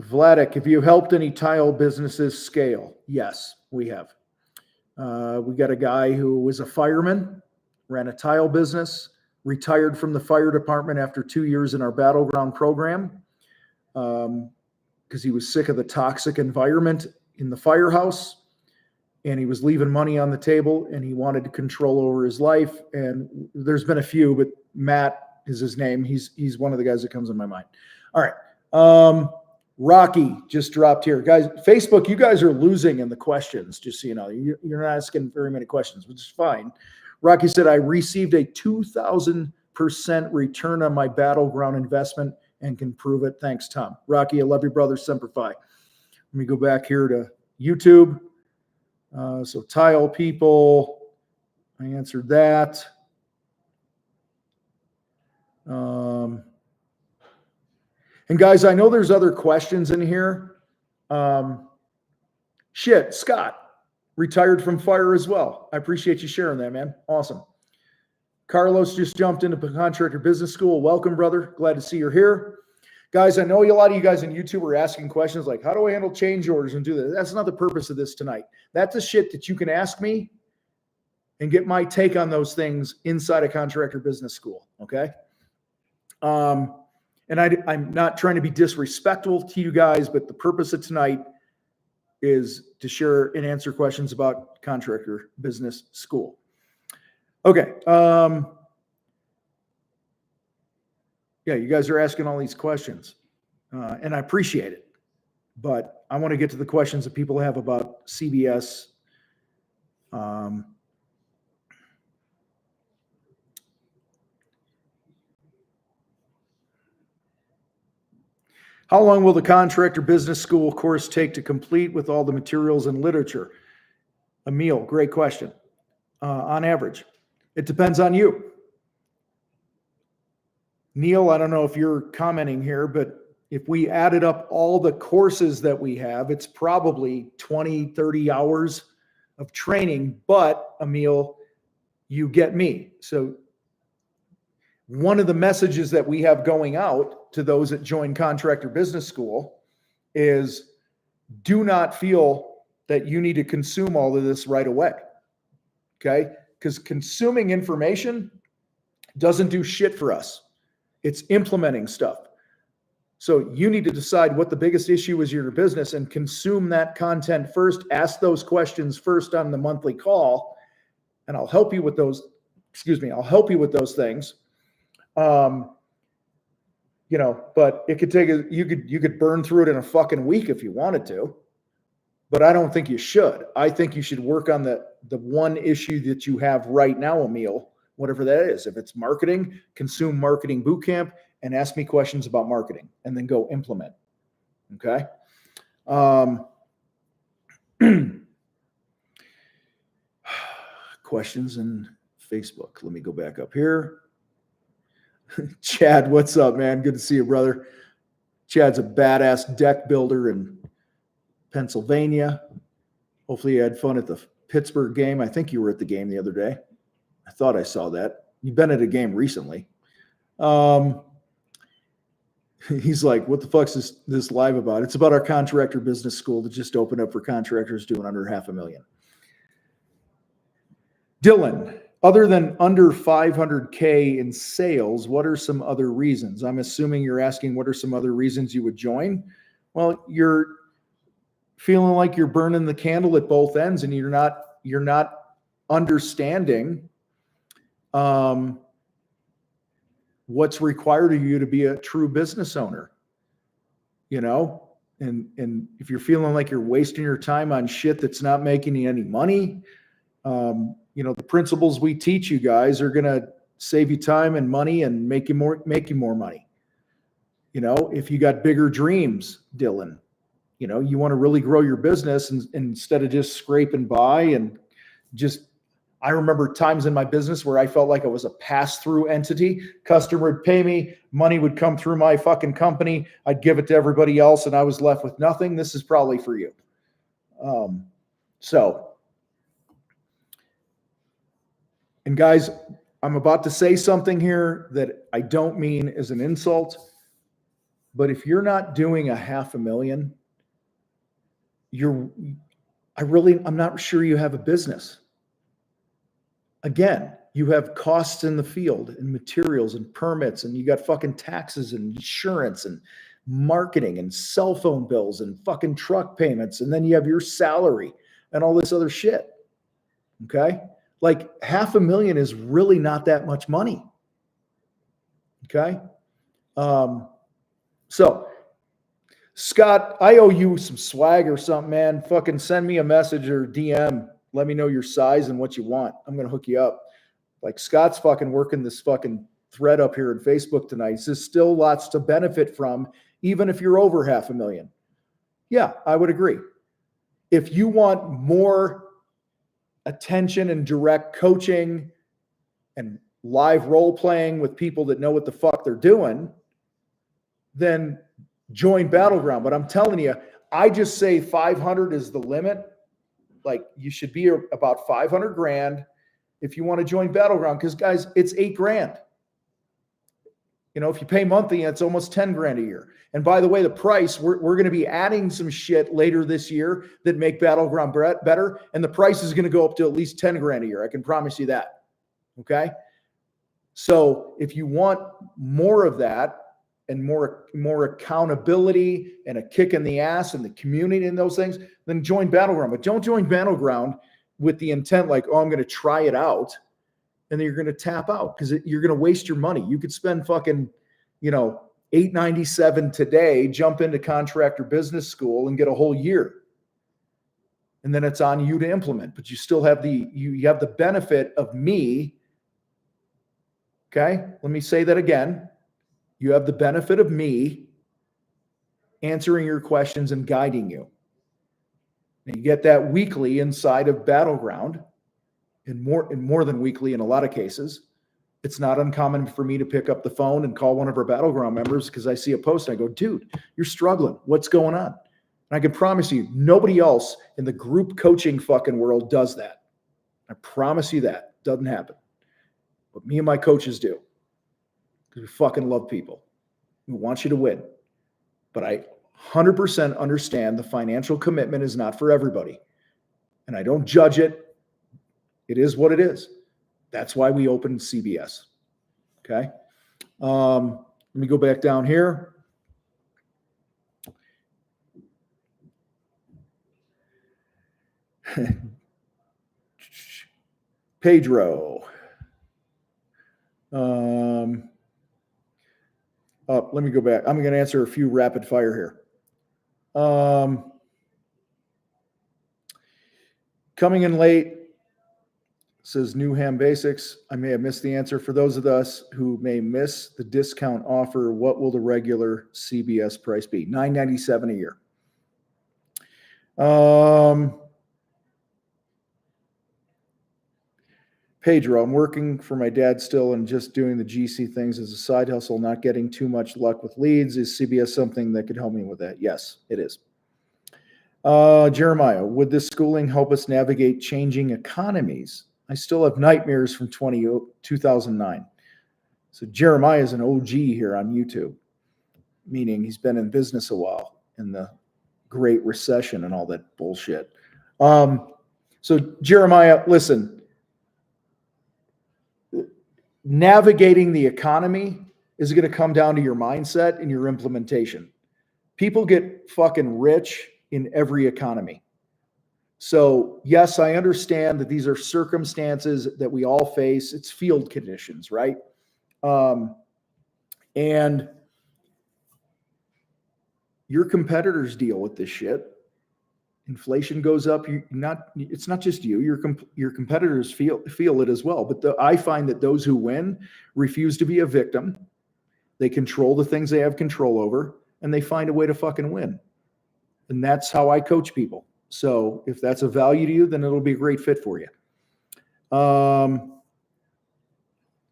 A: Vladik, have you helped any tile businesses scale? Yes, we have. We got a guy who was a fireman, ran a tile business, retired from the fire department after 2 years in our Battleground program because he was sick of the toxic environment in the firehouse, and he was leaving money on the table, and he wanted control over his life. And there's been a few, but Matt is his name. He's one of the guys that comes in my mind. All right. Rocky just dropped here. Guys, Facebook, you guys are losing in the questions, just so you know. You're not asking very many questions, which is fine. Rocky said, I received a 2,000% return on my Battleground investment and can prove it. Thanks, Tom. Rocky, I love you, brother. Semper Fi. Let me go back here to YouTube. So tile people, I answered that. And guys, I know there's other questions in here. Scott. Retired from fire as well. I appreciate you sharing that, man. Awesome. Carlos just jumped into Contractor Business School. Welcome, brother. Glad to see you're here. Guys, I know a lot of you guys on YouTube are asking questions like, how do I handle change orders and do that? That's not the purpose of this tonight. That's the shit that you can ask me and get my take on those things inside a Contractor Business School, okay? And I'm not trying to be disrespectful to you guys, but the purpose of tonight is to share and answer questions about Contractor Business School. Okay. Yeah, you guys are asking all these questions, and I appreciate it. But I want to get to the questions that people have about CBS. How long will the Contractor Business School course take to complete with all the materials and literature? Emil, great question. On average, it depends on you. Neil, I don't know if you're commenting here, but if we added up all the courses that we have, it's probably 20, 30 hours of training. But Emil, you get me. So one of the messages that we have going out to those that join Contractor Business School is do not feel that you need to consume all of this right away. Okay? Because consuming information doesn't do shit for us. It's implementing stuff. So you need to decide what the biggest issue is in your business and consume that content first. Ask those questions first on the monthly call, and I'll help you with those. I'll help you with those things. But it could take you could burn through it in a fucking week if you wanted to. But I don't think you should. I think you should work on the one issue that you have right now, Emil, whatever that is. If it's marketing, consume Marketing Bootcamp and ask me questions about marketing and then go implement. Okay? Questions in Facebook. Let me go back up here. Chad, what's up, man? Good to see you, brother. Chad's a badass deck builder in Pennsylvania. Hopefully you had fun at the Pittsburgh game. I think you were at the game the other day. I thought I saw that. You've been at a game recently. He's like, what the fuck's this live about? It's about our Contractor Business School that just opened up for contractors doing under $500,000. Dylan, other than under 500K in sales, what are some other reasons? I'm assuming you're asking what are some other reasons you would join? Well, you're feeling like you're burning the candle at both ends and you're not understanding what's required of you to be a true business owner, and if you're feeling like you're wasting your time on shit that's not making you any money, the principles we teach you guys are going to save you time and money and make you more money. If you got bigger dreams, Dylan, you want to really grow your business and instead of just scraping by and I remember times in my business where I felt like I was a pass-through entity. Customer would pay me, money would come through my fucking company. I'd give it to everybody else and I was left with nothing. This is probably for you. And guys, I'm about to say something here that I don't mean as an insult, but if you're not doing $500,000, I'm not sure you have a business. Again, you have costs in the field and materials and permits, and you got fucking taxes and insurance and marketing and cell phone bills and fucking truck payments. And then you have your salary and all this other shit. Okay. Like $500,000 is really not that much money. Okay. So Scott, I owe you some swag or something, man. Fucking send me a message or DM. Let me know your size and what you want. I'm going to hook you up. Like Scott's fucking working this fucking thread up here in Facebook tonight. There's still lots to benefit from, even if you're over $500,000. Yeah, I would agree. If you want more attention and direct coaching and live role playing with people that know what the fuck they're doing, then join Battleground. But I'm telling you, I just say 500 is the limit. Like you should be about 500 grand if you want to join Battleground. Because guys, it's $8,000. If you pay monthly, it's almost 10 grand a year. And by the way, the price, we're going to be adding some shit later this year that make Battleground better. And the price is going to go up to at least 10 grand a year. I can promise you that. Okay. So if you want more of that and more accountability and a kick in the ass and the community and those things, then join Battleground. But don't join Battleground with the intent like, oh, I'm going to try it out. And then you're going to tap out because you're going to waste your money. You could spend fucking $897 today, jump into Contractor Business School and get a whole year. And then it's on you to implement, but you still have you have the benefit of me. Okay. Let me say that again. You have the benefit of me answering your questions and guiding you. And you get that weekly inside of Battleground, and more than weekly in a lot of cases. It's not uncommon for me to pick up the phone and call one of our Battleground members because I see a post and I go, dude, you're struggling. What's going on? And I can promise you, nobody else in the group coaching fucking world does that. I promise you that. Doesn't happen. But me and my coaches do. Because we fucking love people. We want you to win. But I 100% understand the financial commitment is not for everybody. And I don't judge it. It is what it is. That's why we opened CBS. Okay. Let me go back down here. Pedro. Let me go back. I'm going to answer a few rapid fire here. Coming in late, says Newham Basics. I may have missed the answer. For those of us who may miss the discount offer, what will the regular CBS price be? $997 a year. Pedro, I'm working for my dad still and just doing the GC things as a side hustle, not getting too much luck with leads. Is CBS something that could help me with that? Yes, it is. Jeremiah, would this schooling help us navigate changing economies? I still have nightmares from 2009. So Jeremiah is an OG here on YouTube, meaning he's been in business a while in the Great Recession and all that bullshit. So Jeremiah, listen, navigating the economy is going to come down to your mindset and your implementation. People get fucking rich in every economy. So yes, I understand that these are circumstances that we all face. It's field conditions, right? And your competitors deal with this shit. Inflation goes up. It's not just you. Your competitors feel it as well. But I find that those who win refuse to be a victim. They control the things they have control over, and they find a way to fucking win. And that's how I coach people. So if that's a value to you, then it'll be a great fit for you.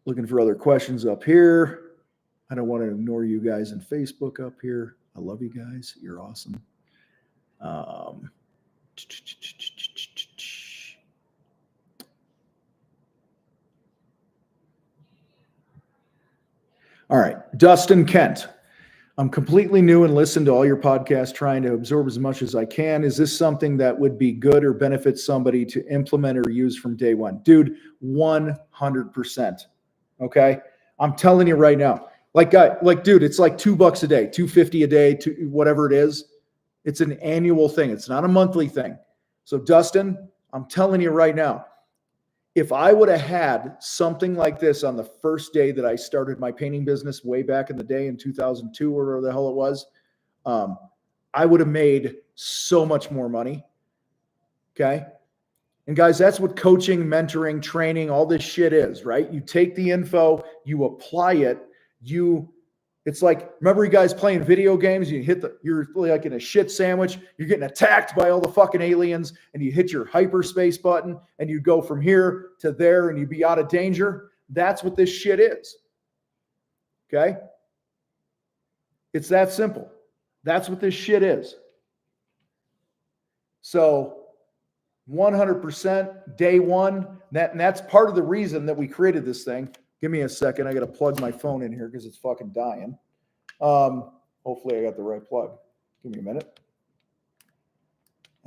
A: Looking for other questions up here. I don't want to ignore you guys in Facebook up here. I love you guys. You're awesome. All right. Dustin Kent. I'm completely new and listen to all your podcasts, trying to absorb as much as I can. Is this something that would be good or benefit somebody to implement or use from day one? Dude, 100%. Okay. I'm telling you right now, dude, it's like $2 a day, $250 a day, whatever it is. It's an annual thing. It's not a monthly thing. So Dustin, I'm telling you right now, if I would have had something like this on the first day that I started my painting business way back in the day in 2002 or whatever the hell it was, I would have made so much more money. Okay. And guys, that's what coaching, mentoring, training, all this shit is, right? You take the info, you apply it, it's like, remember you guys playing video games, you're like in a shit sandwich, you're getting attacked by all the fucking aliens, and you hit your hyperspace button and you go from here to there and you be out of danger. That's what this shit is. Okay? It's that simple. That's what this shit is. So 100% day one, and that's part of the reason that we created this thing. Give me a second. I got to plug my phone in here because it's fucking dying. Hopefully I got the right plug. Give me a minute.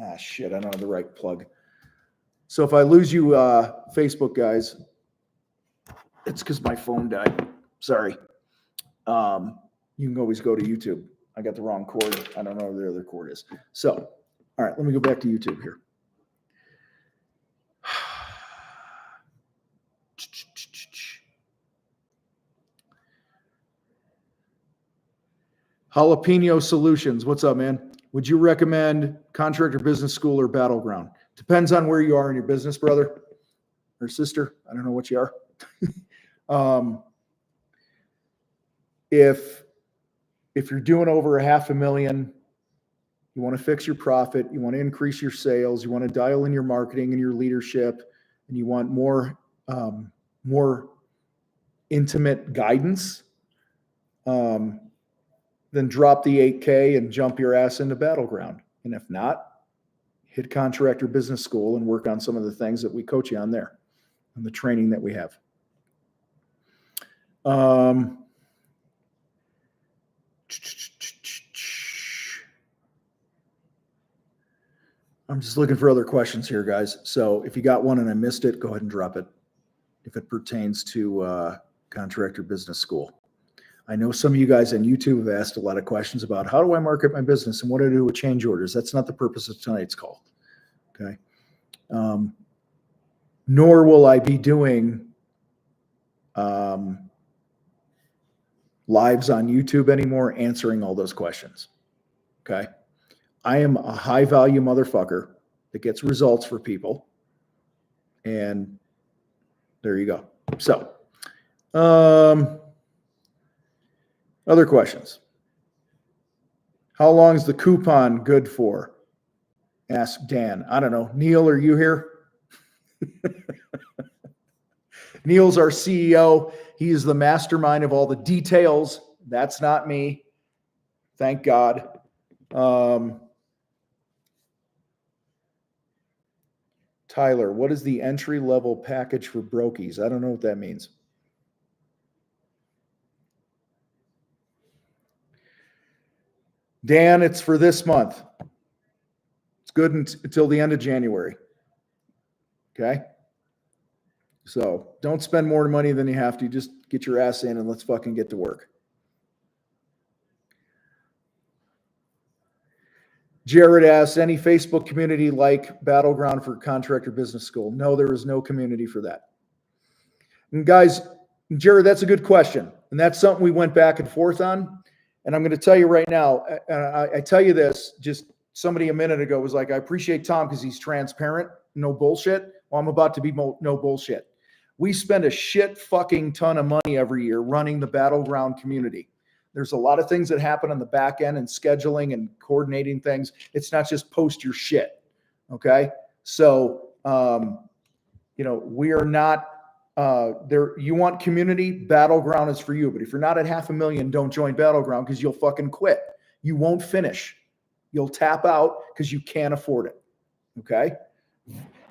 A: Ah, shit. I don't have the right plug. So if I lose you, Facebook guys, it's because my phone died. Sorry. You can always go to YouTube. I got the wrong cord. I don't know where the other cord is. So, all right, let me go back to YouTube here. Jalapeno Solutions. What's up, man? Would you recommend Contractor Business School or Battleground? Depends on where you are in your business, brother or sister. I don't know what you are. If you're doing over $500,000, you want to fix your profit, you want to increase your sales, you want to dial in your marketing and your leadership, and you want more intimate guidance, then drop the 8K and jump your ass into Battleground. And if not, hit Contractor Business School and work on some of the things that we coach you on there, on the training that we have. I'm just looking for other questions here, guys. So if you got one and I missed it, go ahead and drop it if it pertains to Contractor Business School. I know some of you guys on YouTube have asked a lot of questions about how do I market my business and what do I do with change orders. That's not the purpose of tonight's call. Okay. Nor will I be doing lives on YouTube anymore answering all those questions. Okay. I am a high value motherfucker that gets results for people. And there you go. So, other questions. How long is the coupon good for? Asked Dan. I don't know. Neil, are you here? Neil's our CEO. He is the mastermind of all the details. That's not me. Thank God. Tyler, what is the entry-level package for brokies? I don't know what that means. Dan, it's for this month. It's good until the end of January. Okay? So don't spend more money than you have to. Just get your ass in and let's fucking get to work. Jared asks, any Facebook community like Battleground for Contractor Business School? No, there is no community for that. And guys, Jared, that's a good question. And that's something we went back and forth on. And I'm going to tell you right now, I tell you this, just somebody a minute ago was like, I appreciate Tom because he's transparent, no bullshit. Well, I'm about to be no bullshit. We spend a shit fucking ton of money every year running the Battleground community. There's a lot of things that happen on the back end and scheduling and coordinating things. It's not just post your shit. Okay. So, we are not there. You want community, Battleground is for you. But if you're not at $500,000, don't join Battleground because you'll fucking quit. You won't finish. You'll tap out because you can't afford it. Okay.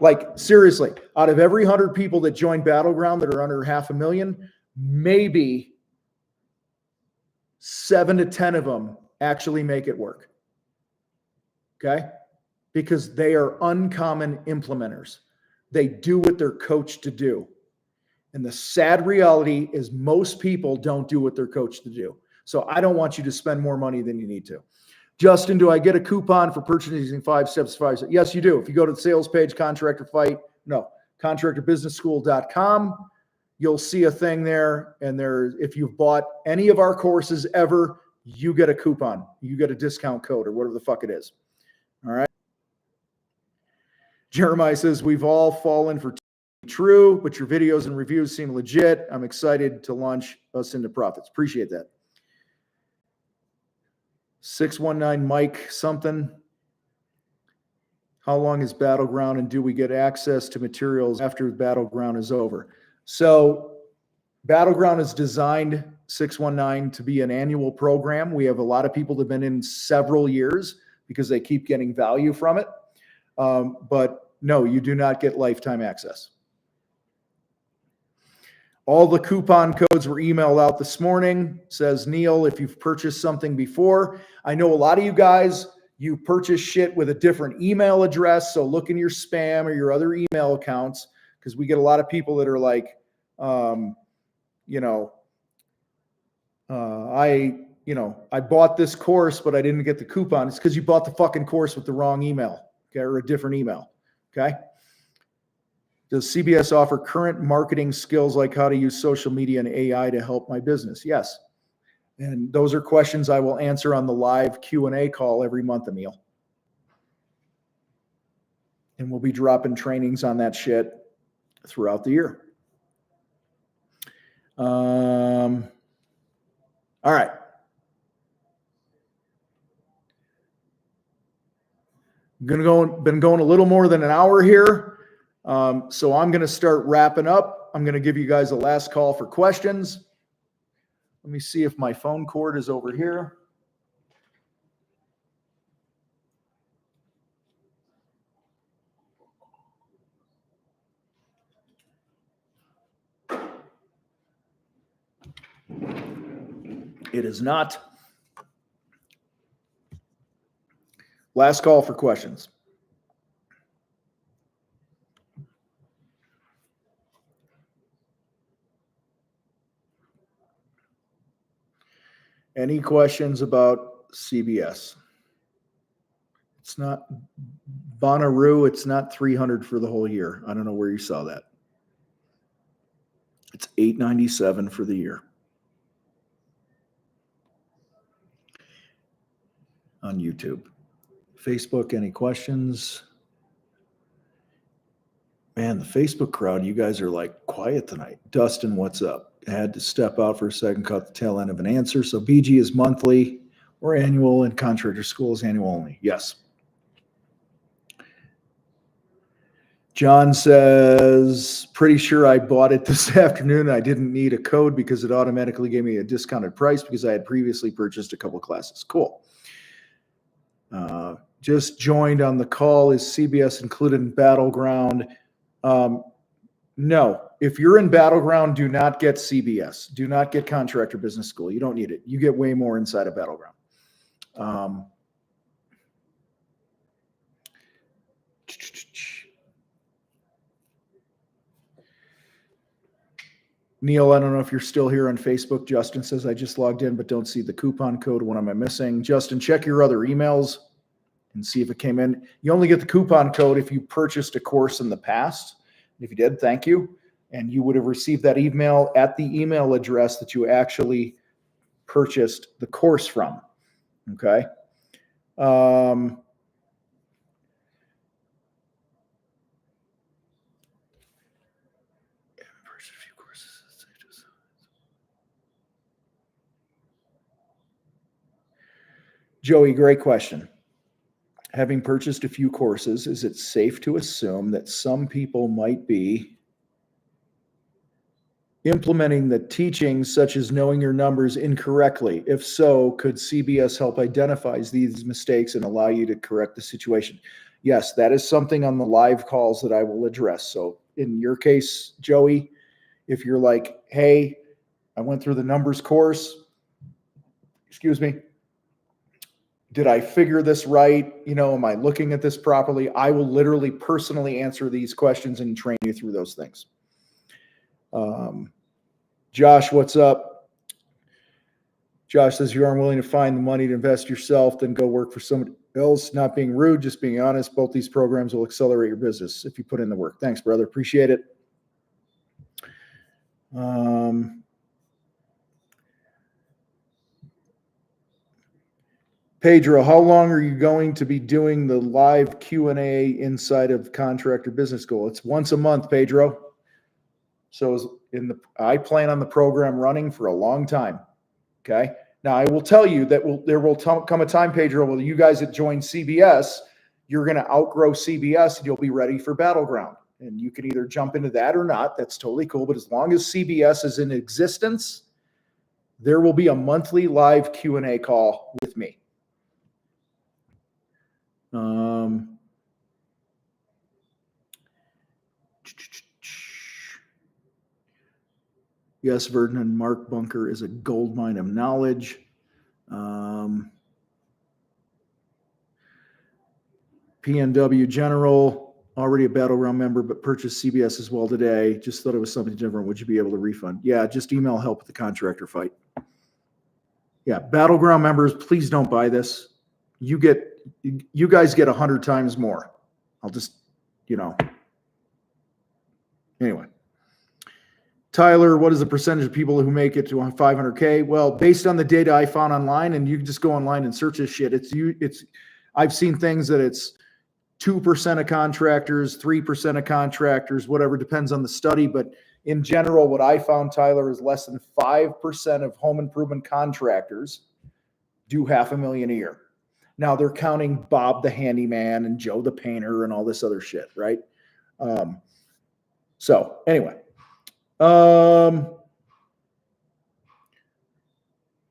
A: Like seriously, out of every 100 people that join Battleground that are under $500,000, maybe 7 to 10 of them actually make it work. Okay? Because they are uncommon implementers. They do what they're coached to do. And the sad reality is most people don't do what they're coached to do. So I don't want you to spend more money than you need to. Justin, do I get a coupon for purchasing 5 steps? Yes, you do. If you go to the sales page, Contractor Fight, no, contractorbusinessschool.com. You'll see a thing there, and if you've bought any of our courses ever, you get a coupon. You get a discount code or whatever the fuck it is. All right. Jeremiah says, we've all fallen for true, but your videos and reviews seem legit. I'm excited to launch us into profits. Appreciate that. 619 Mike something. How long is Battleground and do we get access to materials after Battleground is over? So Battleground is designed, 619, to be an annual program. We have a lot of people that have been in several years because they keep getting value from it. But no, you do not get lifetime access. All the coupon codes were emailed out this morning, says Neil, if you've purchased something before. I know a lot of you guys, you purchase shit with a different email address. So look in your spam or your other email accounts, because we get a lot of people that are like, I bought this course, but I didn't get the coupon. It's because you bought the fucking course with the wrong email, okay, or a different email, okay? Does CBS offer current marketing skills like how to use social media and AI to help my business? Yes. And those are questions I will answer on the live Q&A call every month, Emil. And we'll be dropping trainings on that shit throughout the year. All right. Been going a little more than an hour here. So I'm going to start wrapping up. I'm going to give you guys a last call for questions. Let me see if my phone cord is over here. It is not. Last call for questions. Any questions about CBS? It's not Bonnaroo. It's not 300 for the whole year. I don't know where you saw that. It's $897 for the year on YouTube. Facebook, any questions? Man, the Facebook crowd, you guys are like quiet tonight. Dustin, what's up? I had to step out for a second, caught the tail end of an answer. So BG is monthly or annual, and Contractor School is annual only. Yes. John says, pretty sure I bought it this afternoon. I didn't need a code because it automatically gave me a discounted price because I had previously purchased a couple classes. Cool. Just joined on the call. Is CBS included in Battleground? No. If you're in Battleground, do not get CBS. Do not get Contractor Business School. You don't need it. You get way more inside of Battleground. Neil, I don't know if you're still here on Facebook. Justin says, I just logged in but don't see the coupon code. What am I missing? Justin, check your other emails and see if it came in. You only get the coupon code if you purchased a course in the past. If you did, thank you. And you would have received that email at the email address that you actually purchased the course from. Okay. Joey, great question. Having purchased a few courses, is it safe to assume that some people might be implementing the teachings such as knowing your numbers incorrectly? If so, could CBS help identify these mistakes and allow you to correct the situation? Yes, that is something on the live calls that I will address. So in your case, Joey, if you're like, hey, I went through the numbers course, excuse me, did I figure this right? You know, am I looking at this properly? I will literally personally answer these questions and train you through those things. Josh, what's up? Josh says, you aren't willing to find the money to invest yourself, then go work for somebody else. Not being rude, just being honest. Both these programs will accelerate your business if you put in the work. Thanks, brother. Appreciate it. Pedro, how long are you going to be doing the live Q&A inside of Contractor Business School? It's once a month, Pedro. So I plan on the program running for a long time. Okay. Now I will tell you that there will come a time, Pedro, where you guys that join CBS, you're going to outgrow CBS and you'll be ready for Battleground. And you can either jump into that or not. That's totally cool. But as long as CBS is in existence, there will be a monthly live Q&A call with me. Yes, Verdon and Mark Bunker is a gold mine of knowledge. PNW General, already a Battleground member, but purchased CBS as well today. Just thought it was something different. Would you be able to refund? Yeah, just email help with the Contractor Fight. Yeah, Battleground members, please don't buy this. You guys get 100 times more. I'll just, anyway. Tyler, what is the percentage of people who make it to 500K? Well, based on the data I found online, and you can just go online and search this shit. I've seen things that it's 2% of contractors, 3% of contractors, whatever, depends on the study. But in general, what I found, Tyler, is less than 5% of home improvement contractors do $500,000 a year. Now they're counting Bob the handyman and Joe the painter and all this other shit, right? So anyway,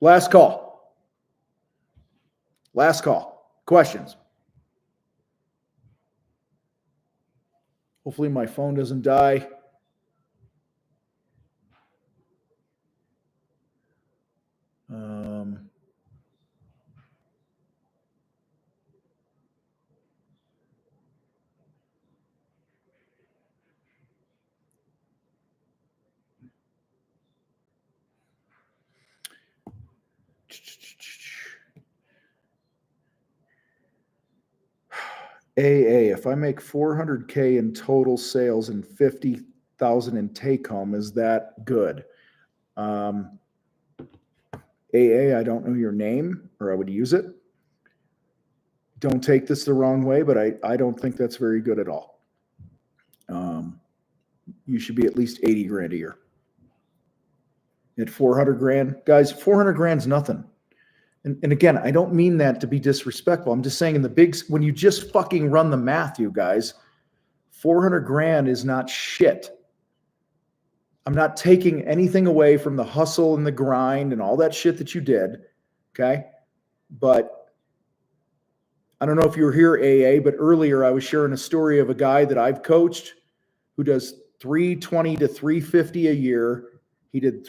A: last call. Questions. Hopefully my phone doesn't die. AA, if I make 400K in total sales and 50,000 in take home, is that good? AA, I don't know your name, or I would use it. Don't take this the wrong way, but I don't think that's very good at all. You should be at least 80 grand a year. At 400 grand, guys, 400 grand's nothing. And again, I don't mean that to be disrespectful. I'm just saying when you just fucking run the math, you guys, 400 grand is not shit. I'm not taking anything away from the hustle and the grind and all that shit that you did. Okay. But I don't know if you were here, AA, but earlier I was sharing a story of a guy that I've coached who does 320 to 350 a year. He did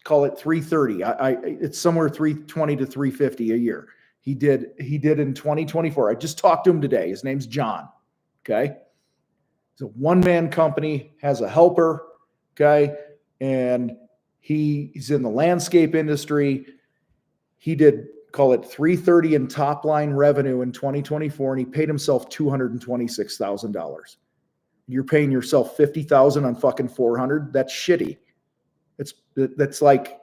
A: call it 330. It's somewhere 320 to 350 a year. He did in 2024. I just talked to him today. His name's John. Okay. It's a one-man company, has a helper. Okay. And he's in the landscape industry. He did, call it 330 in top line revenue in 2024. And he paid himself $226,000. You're paying yourself 50,000 on fucking 400. That's shitty. That's like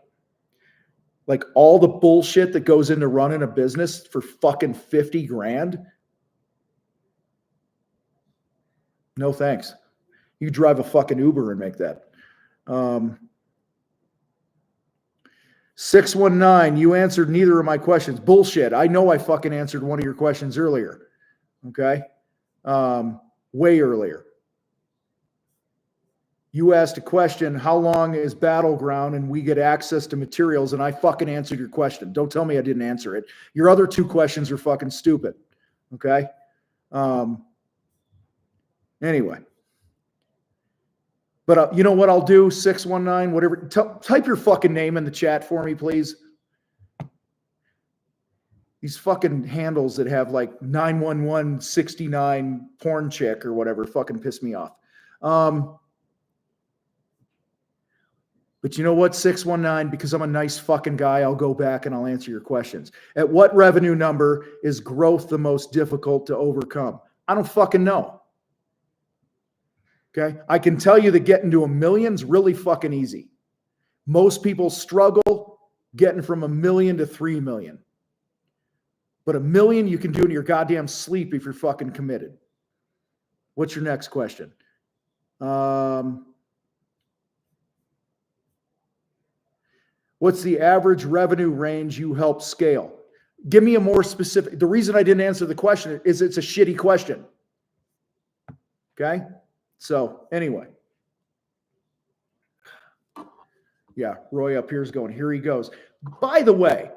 A: all the bullshit that goes into running a business for fucking 50 grand. No thanks. You drive a fucking Uber and make that. 619, you answered neither of my questions. Bullshit. I know I fucking answered one of your questions earlier. Okay. Way earlier. You asked a question, how long is Battleground and we get access to materials? And I fucking answered your question. Don't tell me I didn't answer it. Your other two questions are fucking stupid. Okay. Anyway. But you know what I'll do? 619, whatever. Type your fucking name in the chat for me, please. These fucking handles that have like 91169 porn chick or whatever fucking piss me off. But you know what, 619, because I'm a nice fucking guy, I'll go back and I'll answer your questions. At what revenue number is growth the most difficult to overcome? I don't fucking know. Okay. I can tell you that getting to $1 million is really fucking easy. Most people struggle getting from $1 million to 3 million. But $1 million you can do in your goddamn sleep if you're fucking committed. What's your next question? What's the average revenue range you help scale? Give me a more specific. The reason I didn't answer the question is it's a shitty question. Okay. So anyway. Yeah. Roy up here is going, here he goes. By the way,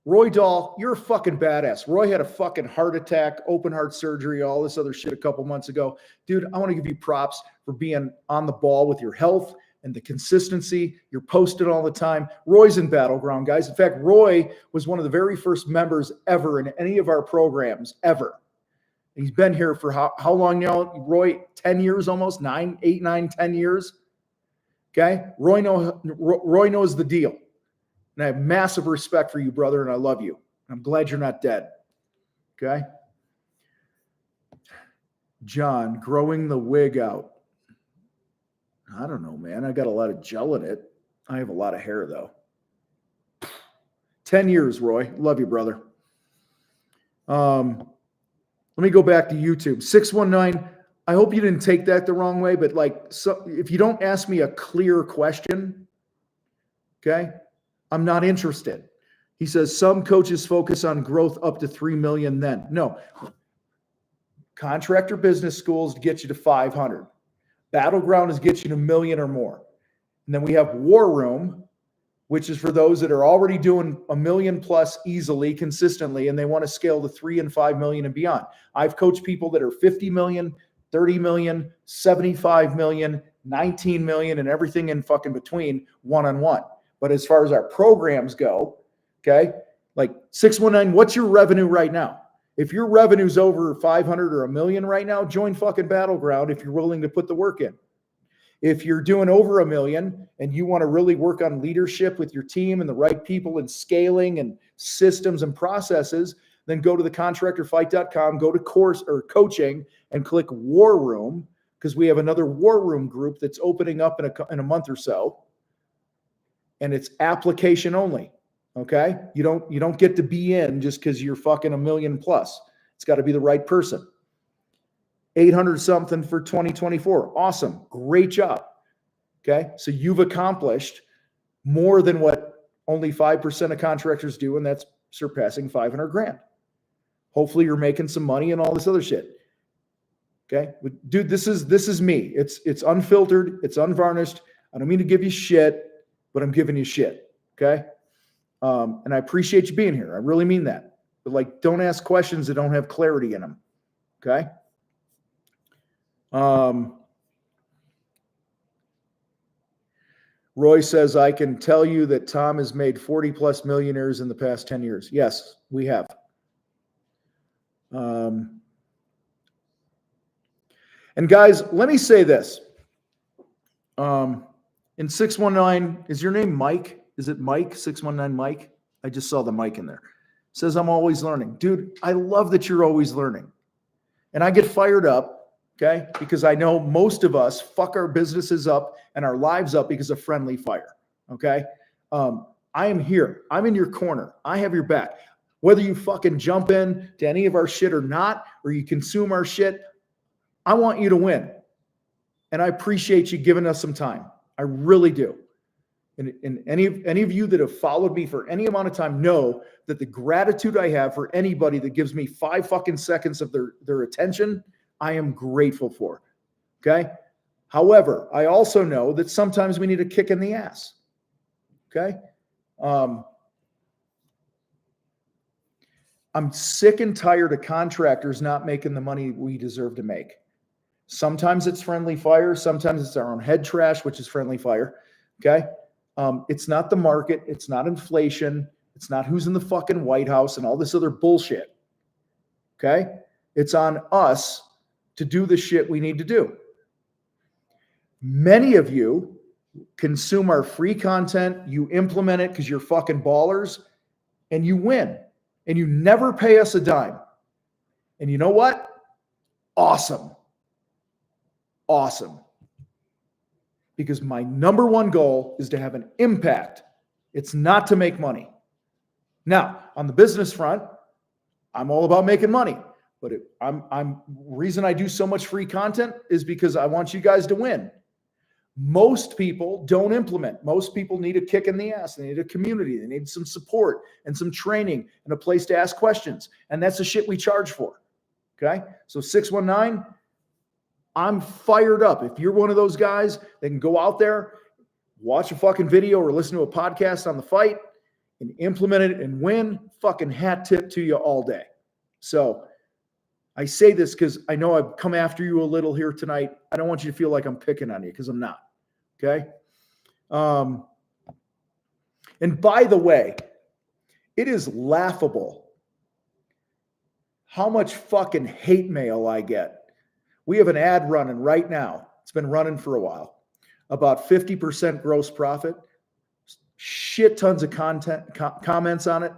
A: Roy Dahl, you're a fucking badass. Roy had a fucking heart attack, open heart surgery, all this other shit a couple months ago. Dude, I want to give you props for being on the ball with your health and the consistency. You're posted all the time. Roy's in Battleground, guys. In fact, Roy was one of the very first members ever in any of our programs, ever. He's been here for how long now, Roy? 10 years almost? 9, 8, 9, 10 years? Okay? Roy knows the deal. And I have massive respect for you, brother, and I love you. I'm glad you're not dead. Okay? John, growing the wig out. I don't know, man. I got a lot of gel in it. I have a lot of hair, though. 10 years, Roy. Love you, brother. Let me go back to YouTube. 619. I hope you didn't take that the wrong way, but if you don't ask me a clear question, okay, I'm not interested. He says some coaches focus on growth up to 3 million then. No. Contractor business schools get you to 500. Battleground is get you to $1 million or more. And then we have War Room, which is for those that are already doing $1 million plus easily, consistently, and they want to scale to 3 and 5 million and beyond. I've coached people that are 50 million, 30 million, 75 million, 19 million, and everything in fucking between one-on-one. But as far as our programs go, okay, like 619, what's your revenue right now? If your revenue's over 500 or $1 million right now, join fucking Battleground if you're willing to put the work in. If you're doing over $1 million and you want to really work on leadership with your team and the right people and scaling and systems and processes, then go to the contractorfight.com, go to course or coaching and click War Room, because we have another War Room group that's opening up in a month or so. And it's application only. Okay. You don't get to be in just because you're fucking $1 million plus. It's got to be the right person. 800 something for 2024. Awesome. Great job. Okay. So you've accomplished more than what only 5% of contractors do. And that's surpassing 500 grand. Hopefully you're making some money and all this other shit. Okay. But dude, this is me. It's unfiltered. It's unvarnished. I don't mean to give you shit, but I'm giving you shit. Okay. And I appreciate you being here. I really mean that. But don't ask questions that don't have clarity in them. Okay. Roy says, I can tell you that Tom has made 40 plus millionaires in the past 10 years. Yes, we have. And guys, let me say this. In 619, is your name Mike? Is it Mike? 619 Mike? I just saw the mic in there. Says, I'm always learning. Dude, I love that you're always learning. And I get fired up. Okay, because I know most of us fuck our businesses up and our lives up because of friendly fire. Okay, I am here. I'm in your corner. I have your back. Whether you fucking jump in to any of our shit or not, or you consume our shit, I want you to win. And I appreciate you giving us some time. I really do. And any of you that have followed me for any amount of time know that the gratitude I have for anybody that gives me 5 fucking seconds of their attention, I am grateful for. Okay. However, I also know that sometimes we need a kick in the ass. Okay. I'm sick and tired of contractors not making the money we deserve to make. Sometimes it's friendly fire. Sometimes it's our own head trash, which is friendly fire. Okay. It's not the market. It's not inflation. It's not who's in the fucking White House and all this other bullshit. Okay. It's on us to do the shit we need to do. Many of you consume our free content, you implement it because you're fucking ballers, and you win. And you never pay us a dime. And you know what? Awesome. Awesome. Because my number one goal is to have an impact. It's not to make money. Now, on the business front, I'm all about making money. But reason I do so much free content is because I want you guys to win. Most people don't implement. Most people need a kick in the ass. They need a community. They need some support and some training and a place to ask questions. And that's the shit we charge for. Okay. So 619, I'm fired up. If you're one of those guys that can go out there, watch a fucking video or listen to a podcast on the fight and implement it and win, fucking hat tip to you all day. So I say this because I know I've come after you a little here tonight. I don't want you to feel like I'm picking on you because I'm not. Okay. And by the way, it is laughable how much fucking hate mail I get. We have an ad running right now. It's been running for a while. About 50% gross profit. Shit tons of content, comments on it.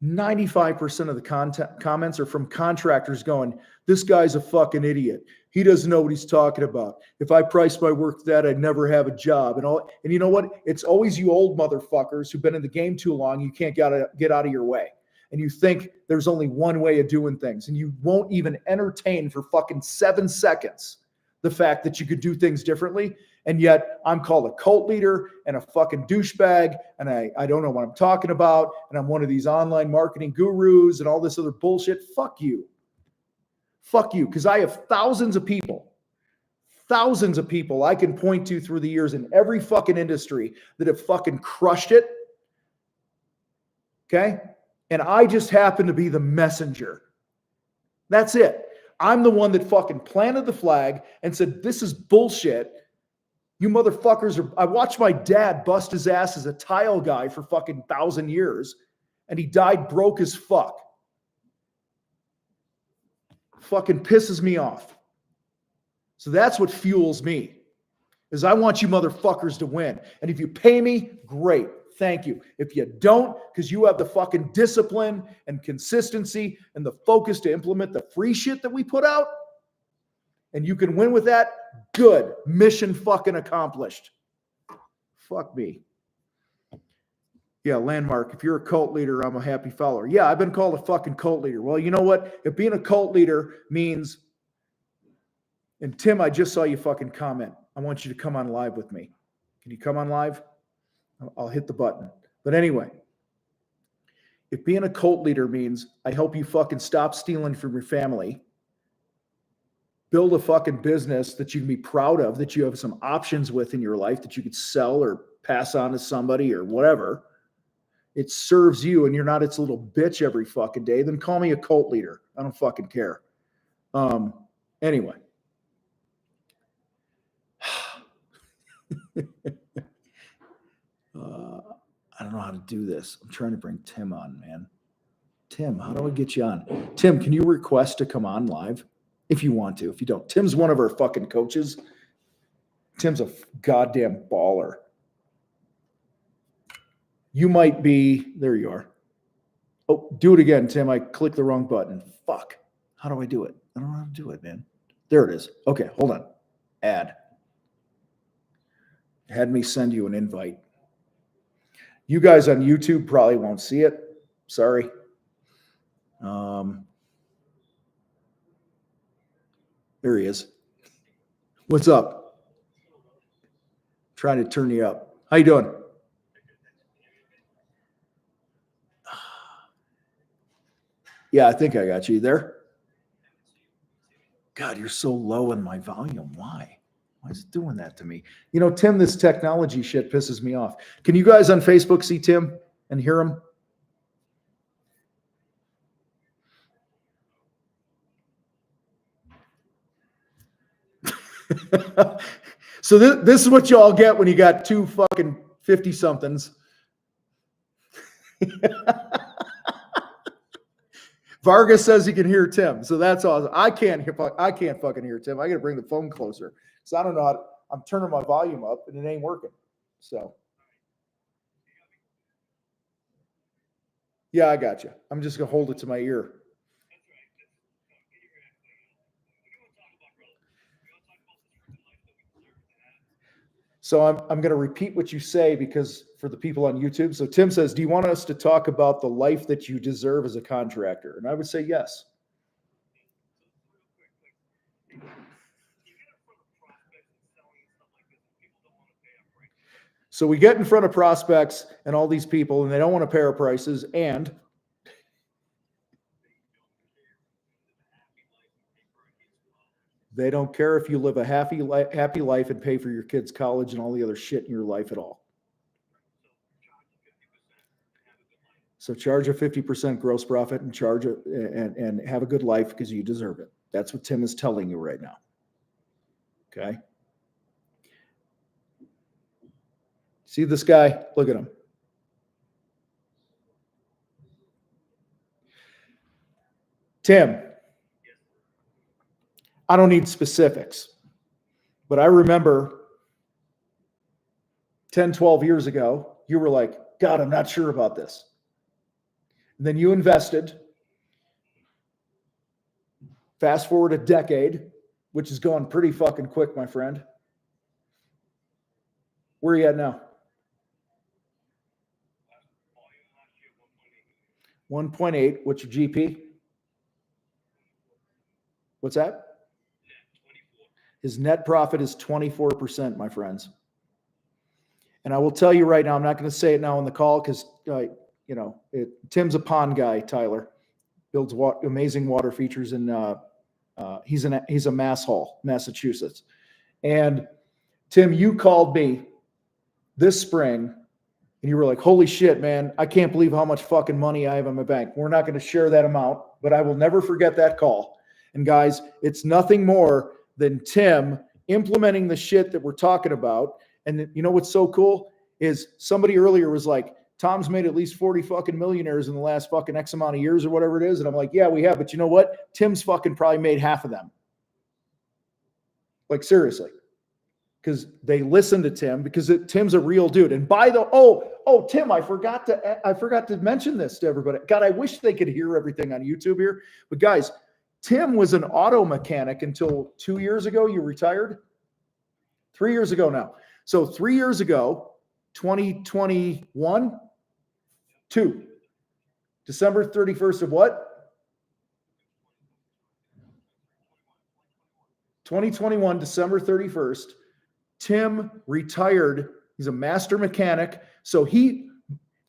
A: 95% of the comments are from contractors going, this guy's a fucking idiot. He doesn't know what he's talking about. If I priced my work that, I'd never have a job. And you know what? It's always you old motherfuckers who've been in the game too long. You can't get out of your way. And you think there's only one way of doing things. And you won't even entertain for fucking 7 seconds the fact that you could do things differently. And yet I'm called a cult leader and a fucking douchebag. And I don't know what I'm talking about. And I'm one of these online marketing gurus and all this other bullshit. Fuck you. Fuck you. Because I have thousands of people I can point to through the years in every fucking industry that have fucking crushed it. Okay? And I just happen to be the messenger. That's it. I'm the one that fucking planted the flag and said, this is bullshit. You motherfuckers are. I watched my dad bust his ass as a tile guy for fucking 1,000 years, and he died broke as fuck. Fucking pisses me off. So that's what fuels me, is I want you motherfuckers to win. And if you pay me, great. Thank you. If you don't, because you have the fucking discipline and consistency and the focus to implement the free shit that we put out, and you can win with that, good. Mission fucking accomplished. Fuck me. Yeah, Landmark, if you're a cult leader, I'm a happy follower. Yeah, I've been called a fucking cult leader. Well, you know what? If being a cult leader means, and Tim, I just saw you fucking comment. I want you to come on live with me. Can you come on live? I'll hit the button. But anyway, if being a cult leader means I help you fucking stop stealing from your family, build a fucking business that you can be proud of, that you have some options with in your life that you could sell or pass on to somebody or whatever, it serves you and you're not its little bitch every fucking day, then call me a cult leader. I don't fucking care. Anyway. I don't know how to do this. I'm trying to bring Tim on, man. Tim, how do I get you on? Tim, can you request to come on live? If you want to. If you don't. Tim's one of our fucking coaches. Tim's a goddamn baller. You might be, there you are. Oh, do it again, Tim. I clicked the wrong button. Fuck. How do I do it? I don't know how to do it, man. There it is. Okay, hold on. Add. Had me send you an invite. You guys on YouTube probably won't see it. Sorry. There he is. What's up? Trying to turn you up. How you doing? Yeah, I think I got you there. God, you're so low in my volume. Why? Why is it doing that to me? You know, Tim, this technology shit pisses me off. Can you guys on Facebook see Tim and hear him? So this is what y'all get when you got two fucking 50-somethings. Vargas says he can hear Tim, so that's awesome. I can't fucking hear Tim. I got to bring the phone closer. So I don't know how I'm turning my volume up and it ain't working. So yeah, I got you. I'm just gonna hold it to my ear. So I'm going to repeat what you say because for the people on YouTube. So Tim says, do you want us to talk about the life that you deserve as a contractor? And I would say yes. So we get in front of prospects and all these people, and they don't want to pay our prices, and they don't care if you live a happy life and pay for your kids' college and all the other shit in your life at all. So charge a 50% gross profit and charge it and have a good life because you deserve it. That's what Tim is telling you right now. Okay. See this guy? Look at him. Tim, I don't need specifics, but I remember 10, 12 years ago, you were like, God, I'm not sure about this. And then you invested. Fast forward a decade, which is going pretty fucking quick, my friend. Where are you at now? 1.8. What's your GP? What's that? His net profit is 24%, my friends. And I will tell you right now, I'm not going to say it now on the call because, Tim's a pond guy, Tyler. Builds amazing water features, and he's a Mass Hall, Massachusetts. And Tim, you called me this spring, and you were like, holy shit, man, I can't believe how much fucking money I have in my bank. We're not going to share that amount, but I will never forget that call. And guys, it's nothing more than Tim implementing the shit that we're talking about. And you know what's so cool is somebody earlier was like, Tom's made at least 40 fucking millionaires in the last fucking X amount of years or whatever it is. And I'm like, yeah, we have. But you know what? Tim's fucking probably made half of them. Like, seriously. Because they listen to Tim, because Tim's a real dude. And Tim, I forgot to mention this to everybody. God, I wish they could hear everything on YouTube here. But guys, Tim was an auto mechanic until 2 years ago. You retired? 3 years ago now. So 3 years ago, 2021, December 31st of what? 2021, December 31st, Tim retired. He's a master mechanic. So he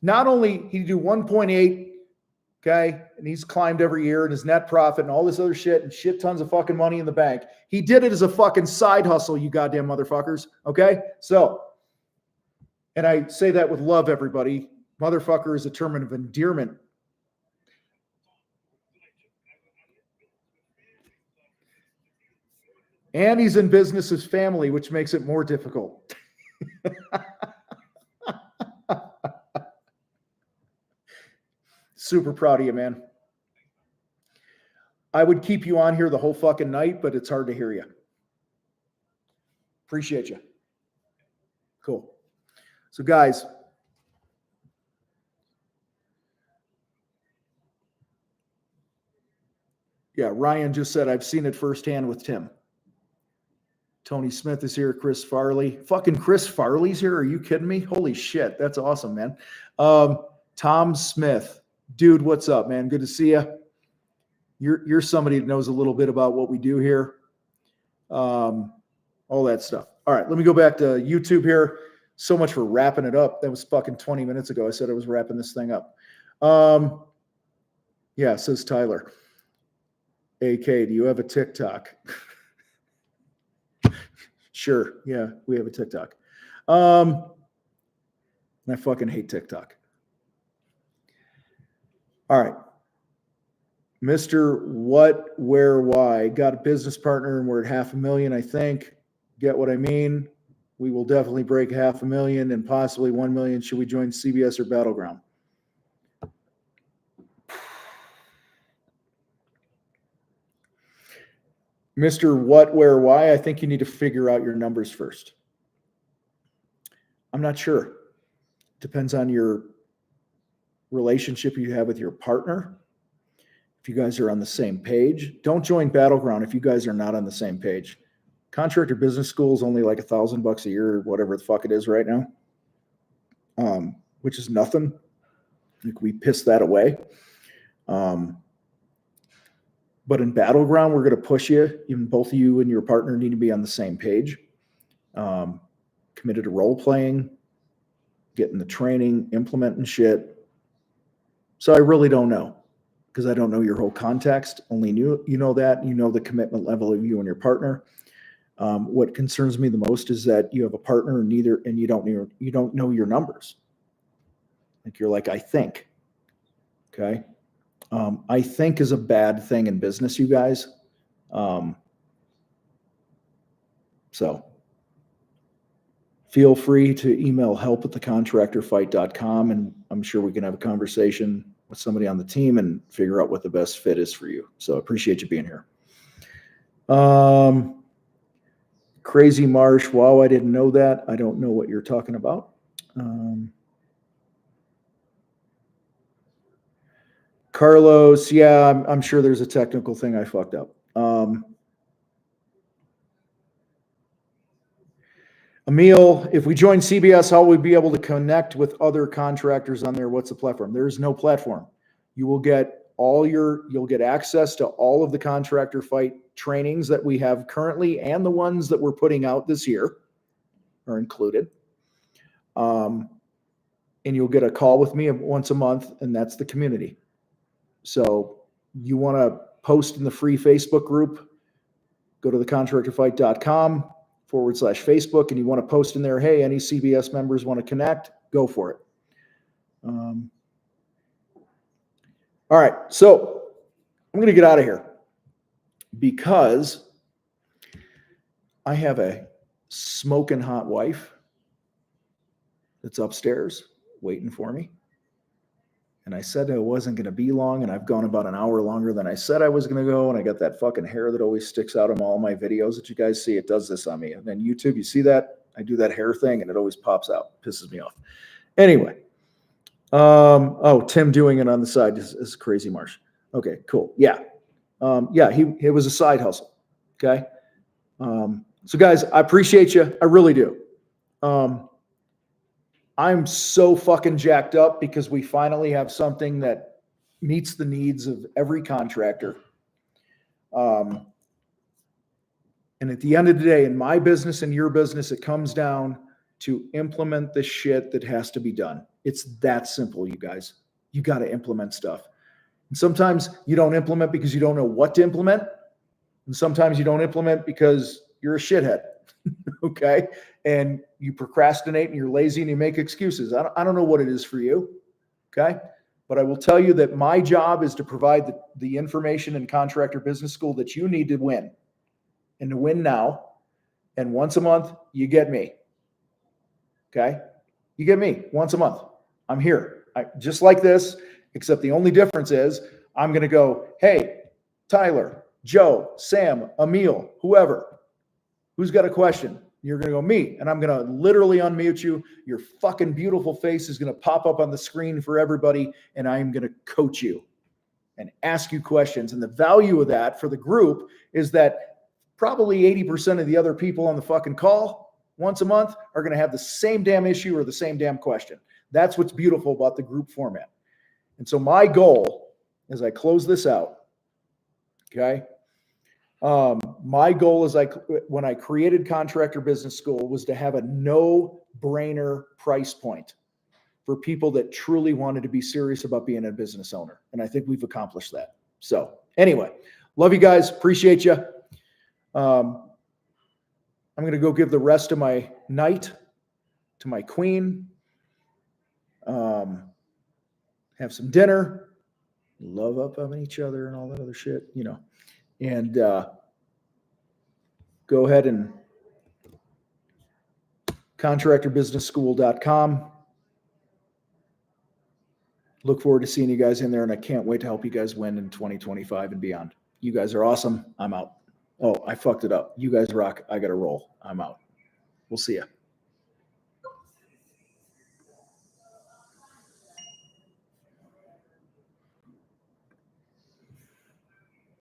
A: do 1.8, okay, and he's climbed every year, and his net profit and all this other shit and shit tons of fucking money in the bank. He did it as a fucking side hustle, you goddamn motherfuckers, okay? So, and I say that with love, everybody. Motherfucker is a term of endearment. And he's in business as family, which makes it more difficult. Super proud of you, man. I would keep you on here the whole fucking night, but it's hard to hear you. Appreciate you. Cool. So guys, yeah, Ryan just said, I've seen it firsthand with Tim. Tony Smith is here. Chris Farley. Fucking Chris Farley's here. Are you kidding me? Holy shit. That's awesome, man. Tom Smith. Dude, what's up, man? Good to see you. You're somebody that knows a little bit about what we do here. All that stuff. All right, let me go back to YouTube here. So much for wrapping it up. That was fucking 20 minutes ago. I said I was wrapping this thing up. Yeah, says Tyler. AK, do you have a TikTok? Sure. Yeah, we have a TikTok. And I fucking hate TikTok. All right. Mr. What, Where, Why. Got a business partner and we're at $500,000, I think. Get what I mean? We will definitely break $500,000 and possibly $1 million. Should we join CBS or Battleground? Mr. What, Where, Why, I think you need to figure out your numbers first. I'm not sure. Depends on your relationship you have with your partner. If you guys are on the same page, don't join Battleground if you guys are not on the same page. Contractor Business School is only like $1,000 a year or whatever the fuck it is right now, which is nothing. Like, we pissed that away. But in Battleground, we're going to push you. Even both of you and your partner need to be on the same page. Committed to role playing, getting the training, implementing shit. So I really don't know, because I don't know your whole context. Only you know that. You know the commitment level of you and your partner. What concerns me the most is that you have a partner and you don't know your numbers. Like, you're like, I think. Okay. I think is a bad thing in business, you guys. So feel free to email help@thecontractorfight.com, and I'm sure we can have a conversation with somebody on the team and figure out what the best fit is for you. So appreciate you being here. Crazy Marsh. Wow, I didn't know that. I don't know what you're talking about. Carlos, yeah, I'm sure there's a technical thing I fucked up. Emil, if we join CBS, how will we be able to connect with other contractors on there? What's the platform? There is no platform. You will get you'll get access to all of the Contractor Fight trainings that we have currently, and the ones that we're putting out this year are included. And you'll get a call with me once a month, and that's the community. So you want to post in the free Facebook group, go to thecontractorfight.com/Facebook, and you want to post in there, hey, any CBS members want to connect, go for it. All right, so I'm going to get out of here because I have a smoking hot wife that's upstairs waiting for me. And I said it wasn't going to be long, and I've gone about an hour longer than I said I was going to go, and I got that fucking hair that always sticks out of all my videos that you guys see. It does this on me. And then YouTube, you see that? I do that hair thing, and it always pops out. Pisses me off. Anyway. Tim doing it on the side is crazy Marsh. Okay, cool. Yeah. It was a side hustle. Okay. So guys, I appreciate you. I really do. I'm so fucking jacked up because we finally have something that meets the needs of every contractor. And at the end of the day, in my business and your business, it comes down to implement the shit that has to be done. It's that simple, you guys. You got to implement stuff. And sometimes you don't implement because you don't know what to implement. And sometimes you don't implement because you're a shithead. Okay. And you procrastinate and you're lazy and you make excuses. I don't know what it is for you. Okay. But I will tell you that my job is to provide the information in Contractor Business School that you need to win, and to win now. And once a month, you get me. Okay. You get me once a month. I'm here. Just like this, except the only difference is I'm going to go, hey, Tyler, Joe, Sam, Emil, whoever, who's got a question? You're going to go, me. And I'm going to literally unmute you. Your fucking beautiful face is going to pop up on the screen for everybody. And I'm going to coach you and ask you questions. And the value of that for the group is that probably 80% of the other people on the fucking call once a month are going to have the same damn issue or the same damn question. That's what's beautiful about the group format. And so my goal, as I close this out, okay, my goal is when I created Contractor Business School was to have a no-brainer price point for people that truly wanted to be serious about being a business owner. And I think we've accomplished that. So anyway, love you guys. Appreciate you. I'm going to go give the rest of my night to my queen. Have some dinner, love up on each other and all that other shit, and go ahead and contractorbusinessschool.com. Look forward to seeing you guys in there, and I can't wait to help you guys win in 2025 and beyond. You guys are awesome. I'm out. Oh, I fucked it up. You guys rock. I got to roll. I'm out. We'll see ya.